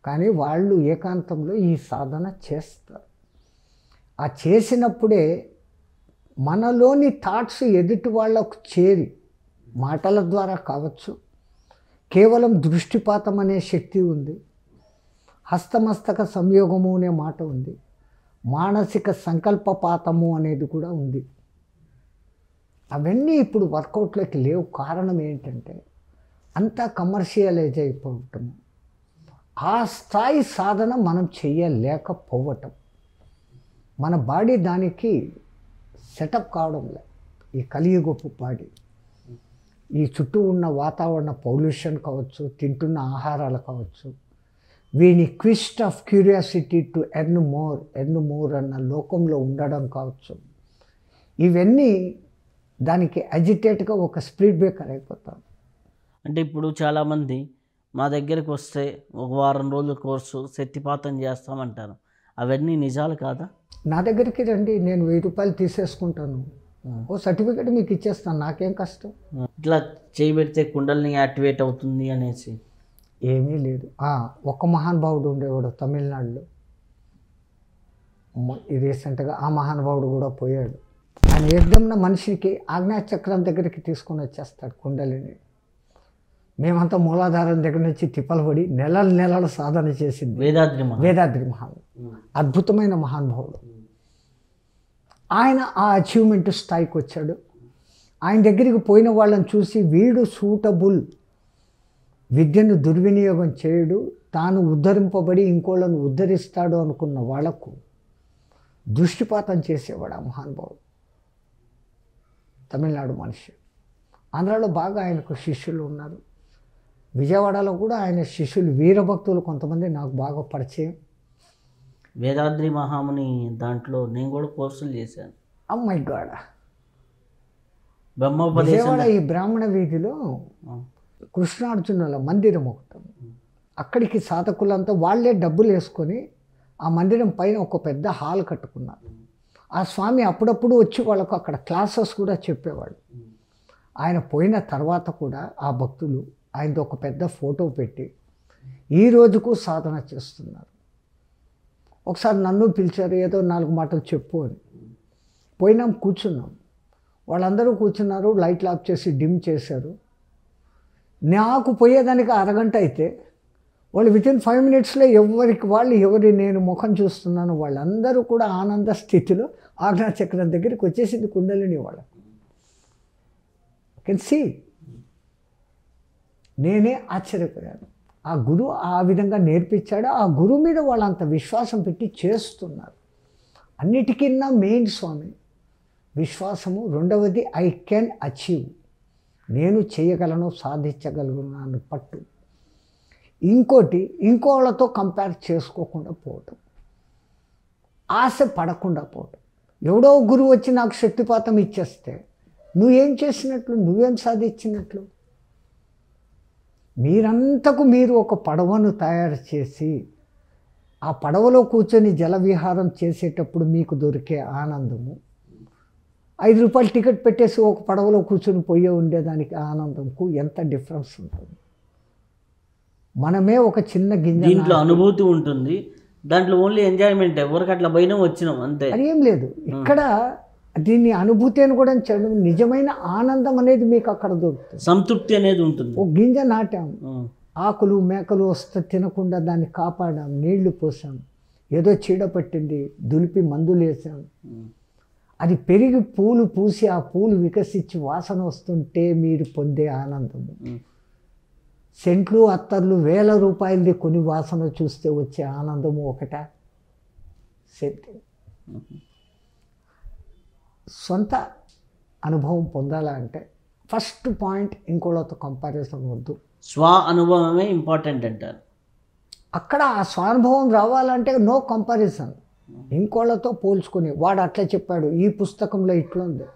Speaker 2: కానీ వాళ్ళు ఏకాంతంలో ఈ సాధన చేస్తారు. ఆ చేసినప్పుడే మనలోని థాట్స్ ఎదుటి వాళ్ళకు చేరి మాటల ద్వారా కావచ్చు, కేవలం దృష్టిపాతం అనే శక్తి ఉంది, హస్తమస్తక సంయోగము అనే మాట ఉంది, మానసిక సంకల్పపాతము అనేది కూడా ఉంది. అవన్నీ ఇప్పుడు వర్కౌట్లోకి లేవు. కారణం ఏంటంటే అంతా కమర్షియలైజ్ అయిపోవటం, ఆ స్థాయి సాధన మనం చెయ్యలేకపోవటం, మన బాడీ దానికి సెటప్ కావడం లేదు. ఈ కలియుగపు బాడీ, ఈ చుట్టూ ఉన్న వాతావరణ పొల్యూషన్ కావచ్చు, తింటున్న ఆహారాలు కావచ్చు, వీని quest of curiosity to earn more అన్న లోకంలో ఉండడం కావచ్చు, ఇవన్నీ దానికి అజిటేట్గా ఒక స్పీడ్ బ్రేకర్ అయిపోతాం.
Speaker 1: అంటే ఇప్పుడు చాలామంది మా దగ్గరికి వస్తే ఒక వారం రోజుల కోర్సు శక్తిపాతం చేస్తామంటారు. అవన్నీ నిజాలు కాదా?
Speaker 2: నా దగ్గరికి రండి, నేను 1000 రూపాయలు తీసేసుకుంటాను, ఓ సర్టిఫికేట్ మీకు ఇచ్చేస్తాను, నాకేం కష్టం.
Speaker 1: ఇట్లా చేయబెడితే కుండల్ని యాక్టివేట్ అవుతుంది అనేసి
Speaker 2: ఏమీ లేదు. ఒక మహానుభావుడు ఉండేవాడు తమిళనాడులో, రీసెంట్గా ఆ మహానుభావుడు కూడా పోయాడు. ఆయన ఏకదమ్న మనిషికి ఆజ్ఞాచక్రం దగ్గరికి తీసుకొని వచ్చేస్తాడు కుండలిని. మేమంతా మూలాధారం దగ్గర నుంచి తిప్పలు పడి నెలలు సాధన చేసింది వేదాద్రి మహాన్, అద్భుతమైన మహానుభావుడు. ఆయన ఆ అచీవ్మెంట్ స్థాయికి వచ్చాడు. ఆయన దగ్గరికి పోయిన వాళ్ళని చూసి వీడు సూటబుల్, విద్యను దుర్వినియోగం చేయడు, తాను ఉద్ధరింపబడి ఇంకోళ్ళను ఉద్ధరిస్తాడు అనుకున్న వాళ్లకు దృష్టిపాతం చేసేవాడు ఆ మహానుభావుడు. తమిళనాడు మనిషి. ఆంధ్రాలో బాగా ఆయనకు శిష్యులు ఉన్నారు. విజయవాడలో కూడా ఆయన శిష్యులు వీరభక్తులు కొంతమంది నాకు బాగా పరిచయం.
Speaker 1: వేదాద్రి మహాముని దాంట్లో నేను కూడా కోర్సులు చేశాను.
Speaker 2: My God.
Speaker 1: బ్రహ్మోపదేశం
Speaker 2: విజయవాడ ఈ బ్రాహ్మణ వీధిలో కృష్ణార్జునుల మందిరం ఒకటి, అక్కడికి సాధకులంతా వాళ్ళే డబ్బులు వేసుకొని ఆ మందిరం పైన ఒక పెద్ద హాల్ కట్టుకున్నారు. ఆ స్వామి అప్పుడప్పుడు వచ్చి వాళ్ళకు అక్కడ క్లాసెస్ కూడా చెప్పేవాడు. ఆయన పోయిన తర్వాత కూడా ఆ భక్తులు ఆయనతో ఒక పెద్ద ఫోటో పెట్టి ఈ రోజుకు సాధన చేస్తున్నారు. ఒకసారి నన్ను పిలిచారు, ఏదో 4 మాటలు చెప్పు అని. పోయినాం, కూర్చున్నాం. వాళ్ళందరూ కూర్చున్నారు, లైట్లు ఆఫ్ చేసి డిమ్ చేశారు. నాకు పోయేదానికి అరగంట అయితే వాళ్ళు వితిన్ 5 మినిట్స్లో ఎవరి నేను ముఖం చూస్తున్నాను వాళ్ళందరూ కూడా ఆనంద స్థితిలో ఆజ్ఞాచక్రం దగ్గరికి వచ్చేసింది కుండలిని వాళ్ళకు. Can see. నేనే ఆశ్చర్యపోయాను. ఆ గురువు ఆ విధంగా నేర్పించాడు. ఆ గురువు మీద వాళ్ళు అంత విశ్వాసం పెట్టి చేస్తున్నారు. అన్నిటికన్నా మెయిన్ స్వామి విశ్వాసము, రెండవది ఐ కెన్ అచీవ్, నేను చేయగలను, సాధించగలను పట్టు, ఇంకోటి ఇంకోళ్ళతో కంపేర్ చేసుకోకుండా పోవటం, ఆశ పడకుండా పోవటం. ఎవడో గురువు వచ్చి నాకు శక్తిపాతం ఇచ్చేస్తే నువ్వేం చేసినట్లు, నువ్వేం సాధించినట్లు? మీరంతకు మీరు ఒక పడవను తయారు చేసి ఆ పడవలో కూర్చొని జలవిహారం చేసేటప్పుడు మీకు దొరికే ఆనందము, 5 రూపాయలు టికెట్ పెట్టేసి ఒక పడవలో కూర్చొని పోయే ఉండేదానికి ఆనందంకు ఎంత డిఫరెన్స్ ఉంటుంది. మనమే ఒక చిన్న గింజ,
Speaker 1: దీంట్లో అనుభూతి ఉంటుంది, దాంట్లో ఓన్లీ ఎంజాయ్మెంట్. ఎవరికి అట్లా పోయినా వచ్చినాం అంతే,
Speaker 2: అది ఏం లేదు. ఇక్కడ దీన్ని అనుభూతి అని కూడా చేయడం, నిజమైన ఆనందం అనేది మీకు అక్కడ దొరుకుతుంది,
Speaker 1: సంతృప్తి అనేది ఉంటుంది.
Speaker 2: ఒక గింజ నాటాం, ఆకులు మేకలు వస్తే తినకుండా దాన్ని కాపాడాం, నీళ్లు పోసాం, ఏదో చీడ పట్టింది దులిపి మందులు వేసాం, అది పెరిగి పూలు పూసి ఆ పూలు వికసించి వాసన వస్తుంటే మీరు పొందే ఆనందము, సెంట్లు అత్తర్లు 1000 రూపాయలది కొన్ని వాసన చూస్తే వచ్చే ఆనందము ఒకట. సెంట్ సొంత అనుభవం పొందాలంటే ఫస్ట్ పాయింట్ ఇంకోళ్ళతో కంపారిజన్ వద్దు,
Speaker 1: స్వ అనుభవమే ఇంపార్టెంట్ అంటారు.
Speaker 2: అక్కడ ఆ స్వానుభవం రావాలంటే నో కంపారిజన్. ఇంకోళ్ళతో పోల్చుకొని వాడు అట్లా చెప్పాడు, ఈ పుస్తకంలో ఇట్లుంది.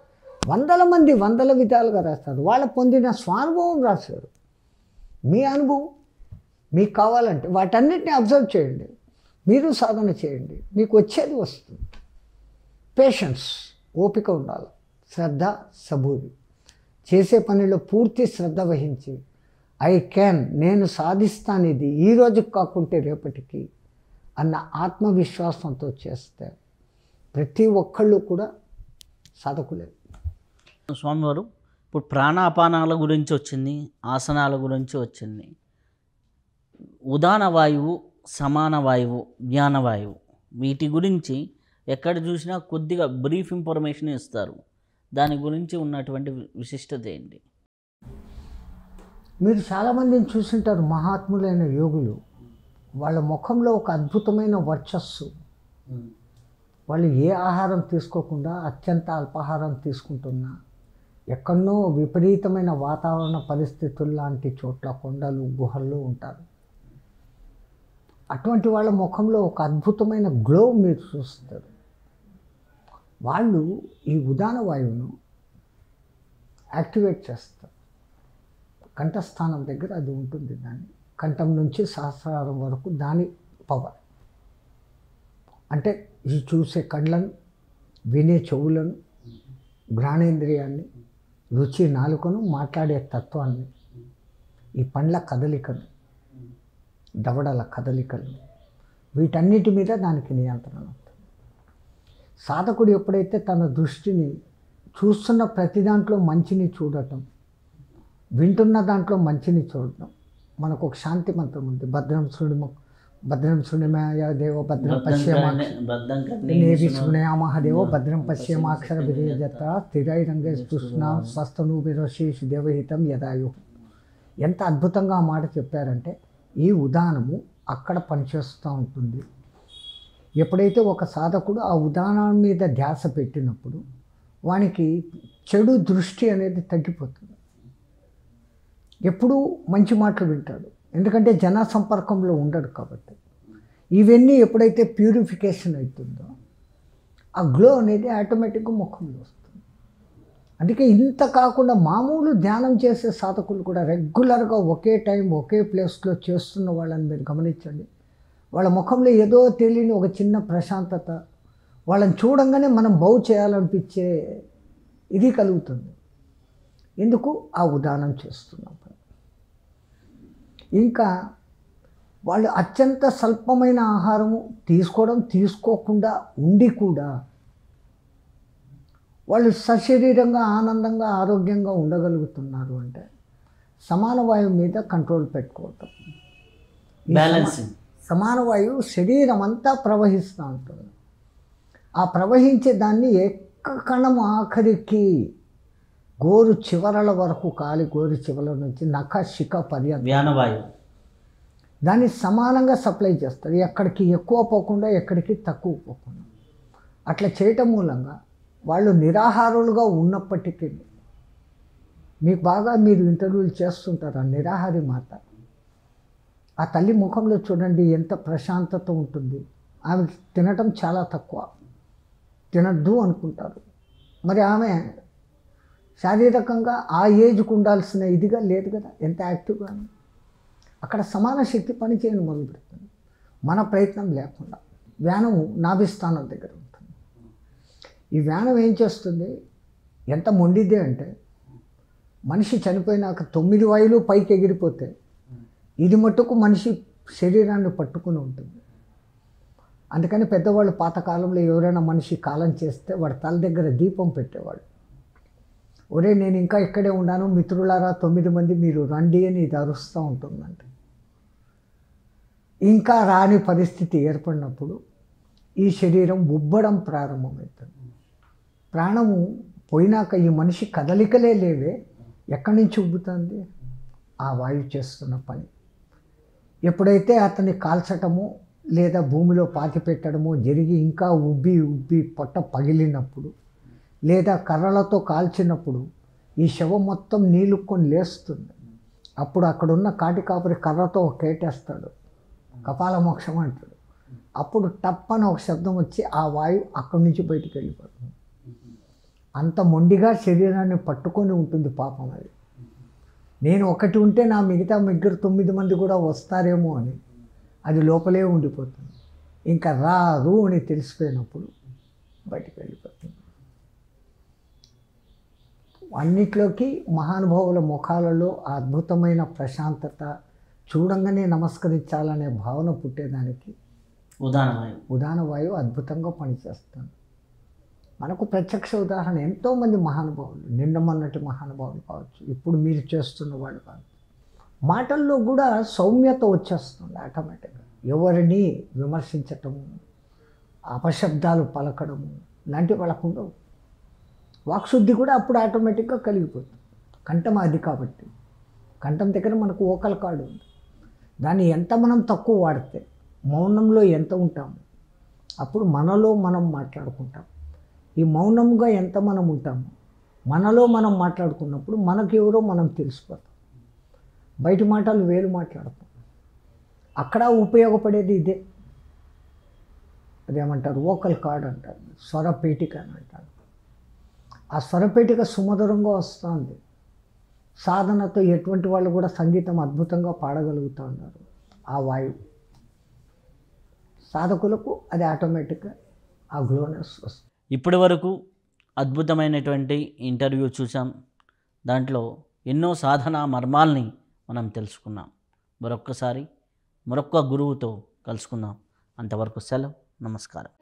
Speaker 2: వందల మంది వందల విధాలుగా రాస్తారు. వాళ్ళ పొందిన స్వానుభవం రాశారు. మీ అనుభవం మీకు కావాలంటే వాటన్నిటిని అబ్జర్వ్ చేయండి, మీరు సాధన చేయండి, మీకు వచ్చేది వస్తుంది. పేషెన్స్, ఓపిక ఉండాలి, శ్రద్ధ, సబూరి, చేసే పనిలో పూర్తి శ్రద్ధ వహించి ఐ క్యాన్, నేను సాధిస్తాను ఇది ఈ రోజుకి కాకుంటే రేపటికి అన్న ఆత్మవిశ్వాసంతో చేస్తే ప్రతి ఒక్కళ్ళు కూడా సాధకులే.
Speaker 1: స్వామివారు ఇప్పుడు ప్రాణాపానాల గురించి వచ్చింది, ఆసనాల గురించి వచ్చింది. ఉదాన వాయువు, సమాన వాయువు, జ్ఞాన వాయువు, వీటి గురించి ఎక్కడ చూసినా కొద్దిగా బ్రీఫ్ ఇన్ఫర్మేషన్ ఇస్తారు. దాని గురించి ఉన్నటువంటి విశిష్టత ఏంటి?
Speaker 2: మీరు చాలామందిని చూసింటారు, మహాత్ములైన యోగులు, వాళ్ళ ముఖంలో ఒక అద్భుతమైన వర్చస్సు. వాళ్ళు ఏ ఆహారం తీసుకోకుండా అత్యంత అల్పాహారం తీసుకుంటున్నా, ఎక్కడనో విపరీతమైన వాతావరణ పరిస్థితులు లాంటి చోట్ల కొండలు గుహల్లో ఉంటారు. అటువంటి వాళ్ళ ముఖంలో ఒక అద్భుతమైన గ్లో మీరు చూస్తారు. వాళ్ళు ఈ ఉదాన వాయువును యాక్టివేట్ చేస్తారు. కంఠస్థానం దగ్గర అది ఉంటుంది, దాని కంఠం నుంచి సహస్రారం వరకు దాని పవర్. అంటే ఇది చూసే కళ్ళను, వినే చెవులను, ఘ్రాణేంద్రియాన్ని, రుచి నాలుకను, మాట్లాడే తత్వాన్ని, ఈ పండ్ల కదలికలు, దవడల కదలికలు, వీటన్నిటి మీద దానికి నియంత్రణ ఉంటుంది. సాధకుడు ఎప్పుడైతే తన దృష్టిని చూస్తున్న ప్రతి దాంట్లో మంచిని చూడటం, వింటున్న దాంట్లో మంచిని చూడటం, మనకు ఒక శాంతి మంత్రం ఉంది, భద్రం శృణిమయ దేవో భద్రం పశ్యమాక్షరేవిశృణయామహదేవో భద్రం పశ్యమాక్షర విజయజత స్థిరైరంగే స్తుష్ణా స్వస్థనూభిరశేషు దేవహితం యదాయు. ఎంత అద్భుతంగా ఆ మాట చెప్పారంటే, ఈ ఉదానము అక్కడ పనిచేస్తూ ఉంటుంది. ఎప్పుడైతే ఒక సాధకుడు ఆ ఉదానం మీద ధ్యాస పెట్టినప్పుడు వానికి చెడు దృష్టి అనేది తగ్గిపోతుంది. ఎప్పుడూ మంచి మాటలు వింటాడు, ఎందుకంటే జన సంపర్కంలో ఉండడు కాబట్టి. ఇవన్నీ ఎప్పుడైతే ప్యూరిఫికేషన్ అవుతుందో ఆ గ్లో అనేది ఆటోమేటిక్గా ముఖంలో వస్తుంది. అందుకే ఇంత కాకుండా మామూలు ధ్యానం చేసే సాధకులు కూడా రెగ్యులర్గా ఒకే టైం ఒకే ప్లేస్లో చేస్తున్న వాళ్ళని మీరు గమనించండి. వాళ్ళ ముఖంలో ఏదో తెలియని ఒక చిన్న ప్రశాంతత, వాళ్ళని చూడంగానే మనం బాగు చేయాలనిపించే ఇది కలుగుతుంది. ఎందుకు? ఆ ఉదానం చేస్తున్నాం. ఇంకా వాళ్ళు అత్యంత స్వల్పమైన ఆహారము తీసుకోకుండా ఉండి కూడా వాళ్ళు సశరీరంగా ఆనందంగా ఆరోగ్యంగా ఉండగలుగుతున్నారు అంటే సమాన వాయువు మీద కంట్రోల్ పెట్టుకోవటం.
Speaker 1: బ్యాలెన్సింగ్.
Speaker 2: సమాన వాయువు శరీరం అంతా ప్రవహిస్తూ ఉంటుంది. ఆ ప్రవహించే దాన్ని కణం ఆఖరికి గోరు చివరల వరకు, కాలి గోరు చివరల నుంచి నఖ శిఖ పర్యంతం
Speaker 1: జ్ఞానవాయువు
Speaker 2: దాన్ని సమానంగా సప్లై చేస్తారు. ఎక్కడికి ఎక్కువ పోకుండా ఎక్కడికి తక్కువ పోకుండా. అట్లా చేయటం మూలంగా వాళ్ళు నిరాహారులుగా ఉన్నప్పటికీ, మీకు బాగా మీరు ఇంటర్వ్యూలు చేస్తుంటారు, ఆ నిరాహారి మాత, ఆ తల్లి ముఖంలో చూడండి ఎంత ప్రశాంతత ఉంటుంది. ఆమె తినటం చాలా తక్కువ, తినద్దు అనుకుంటారు. మరి ఆమె శారీరకంగా ఆ ఏజ్కి ఉండాల్సిన ఇదిగా లేదు కదా, ఎంత యాక్టివ్గా. అక్కడ సమాన శక్తి పనిచేయని మొదలు పెడుతుంది మన ప్రయత్నం లేకుండా. వ్యానము నాభిస్థానం దగ్గర ఉంటుంది. ఈ వ్యానం ఏం చేస్తుంది, ఎంత మొండిదే అంటే మనిషి చనిపోయినాక 9 వాయువులు పైకి ఎగిరిపోతే ఇది మట్టుకు మనిషి శరీరాన్ని పట్టుకుని ఉంటుంది. అందుకని పెద్దవాళ్ళు పాతకాలంలో ఎవరైనా మనిషి కాలం చేస్తే వాడి తల దగ్గర దీపం పెట్టేవాళ్ళు. ఒరే నేను ఇంకా ఇక్కడే ఉన్నాను మిత్రులారా 9 మంది మీరు రండి అని ఇది అరుస్తూ ఉంటుందంట. ఇంకా రాని పరిస్థితి ఏర్పడినప్పుడు ఈ శరీరం ఉబ్బడం ప్రారంభమవుతుంది. ప్రాణము పోయినాక ఈ మనిషి కదలికలే లేవే, ఎక్కడి నుంచి ఉబ్బుతుంది? ఆ వాయువు చేస్తున్న పని. ఎప్పుడైతే అతన్ని కాల్చటమో లేదా భూమిలో పాతి పెట్టడమో జరిగి ఇంకా ఉబ్బి పొట్ట పగిలినప్పుడు లేదా కర్రలతో కాల్చినప్పుడు ఈ శవం మొత్తం నీళ్ళుకొని లేస్తుంది. అప్పుడు అక్కడున్న కాటి కాపరి కర్రతో కేటేస్తాడు, కపాల మోక్షం అంటాడు. అప్పుడు టప్పని ఒక శబ్దం వచ్చి ఆ వాయువు అక్కడి నుంచి బయటికి వెళ్ళిపోతుంది. అంత మొండిగా శరీరాన్ని పట్టుకొని ఉంటుంది పాపం అది. నేను ఒకటి ఉంటే నా మిగతా 9 మంది కూడా వస్తారేమో అని అది లోపలే ఉండిపోతుంది. ఇంకా రారు అని తెలిసిపోయినప్పుడు బయటికి వెళ్ళిపోతుంది. అన్నిట్లోకి మహానుభావుల ముఖాలలో ఆ అద్భుతమైన ప్రశాంతత, చూడంగానే నమస్కరించాలనే భావన పుట్టేదానికి ఉదాన వాయువు అద్భుతంగా పనిచేస్తుంది. మనకు ప్రత్యక్ష ఉదాహరణ ఎంతోమంది మహానుభావులు, నిన్న మొన్నటి మహానుభావులు కావచ్చు, ఇప్పుడు మీరు చేస్తున్న వాళ్ళు కావచ్చు. మాటల్లో కూడా సౌమ్యత వచ్చేస్తుంది ఆటోమేటిక్గా. ఎవరిని విమర్శించటము, అపశబ్దాలు పలకడము లాంటి వాళ్ళకు ఉండవు. వాక్శుద్ధి కూడా అప్పుడు ఆటోమేటిక్గా కలిగిపోతుంది. కంఠం అది కాబట్టి కంఠం దగ్గర మనకు ఓకల్ కార్డు ఉంది. దాన్ని ఎంత మనం తక్కువ వాడితే, మౌనంలో ఎంత ఉంటాము అప్పుడు మనలో మనం మాట్లాడుకుంటాం. ఈ మౌనంగా ఎంత మనం ఉంటాము, మనలో మనం మాట్లాడుకున్నప్పుడు మనకెవరో మనం తెలిసిపోతాం. బయట మాటలు వేలు మాట్లాడతాం. అక్కడ ఉపయోగపడేది ఇదే. అదేమంటారు, వోకల్ కార్డ్ అంటారు, స్వరపేటిక అని అంటారు. ఆ స్వరపేటిక సుమధురంగా వస్తుంది. సాధనతో ఎటువంటి వాళ్ళు కూడా సంగీతం అద్భుతంగా పాడగలుగుతూ ఉన్నారు. ఆ వాయువు సాధకులకు అది ఆటోమేటిక్గా ఆ గ్లోనెస్ వస్తుంది.
Speaker 1: ఇప్పటి వరకు అద్భుతమైనటువంటి ఇంటర్వ్యూ చూసాం. దాంట్లో ఎన్నో సాధనా మర్మాల్ని మనం తెలుసుకున్నాం. మరొక్క గురువుతో కలుసుకుందాం. అంతవరకు సెలవు. నమస్కారం.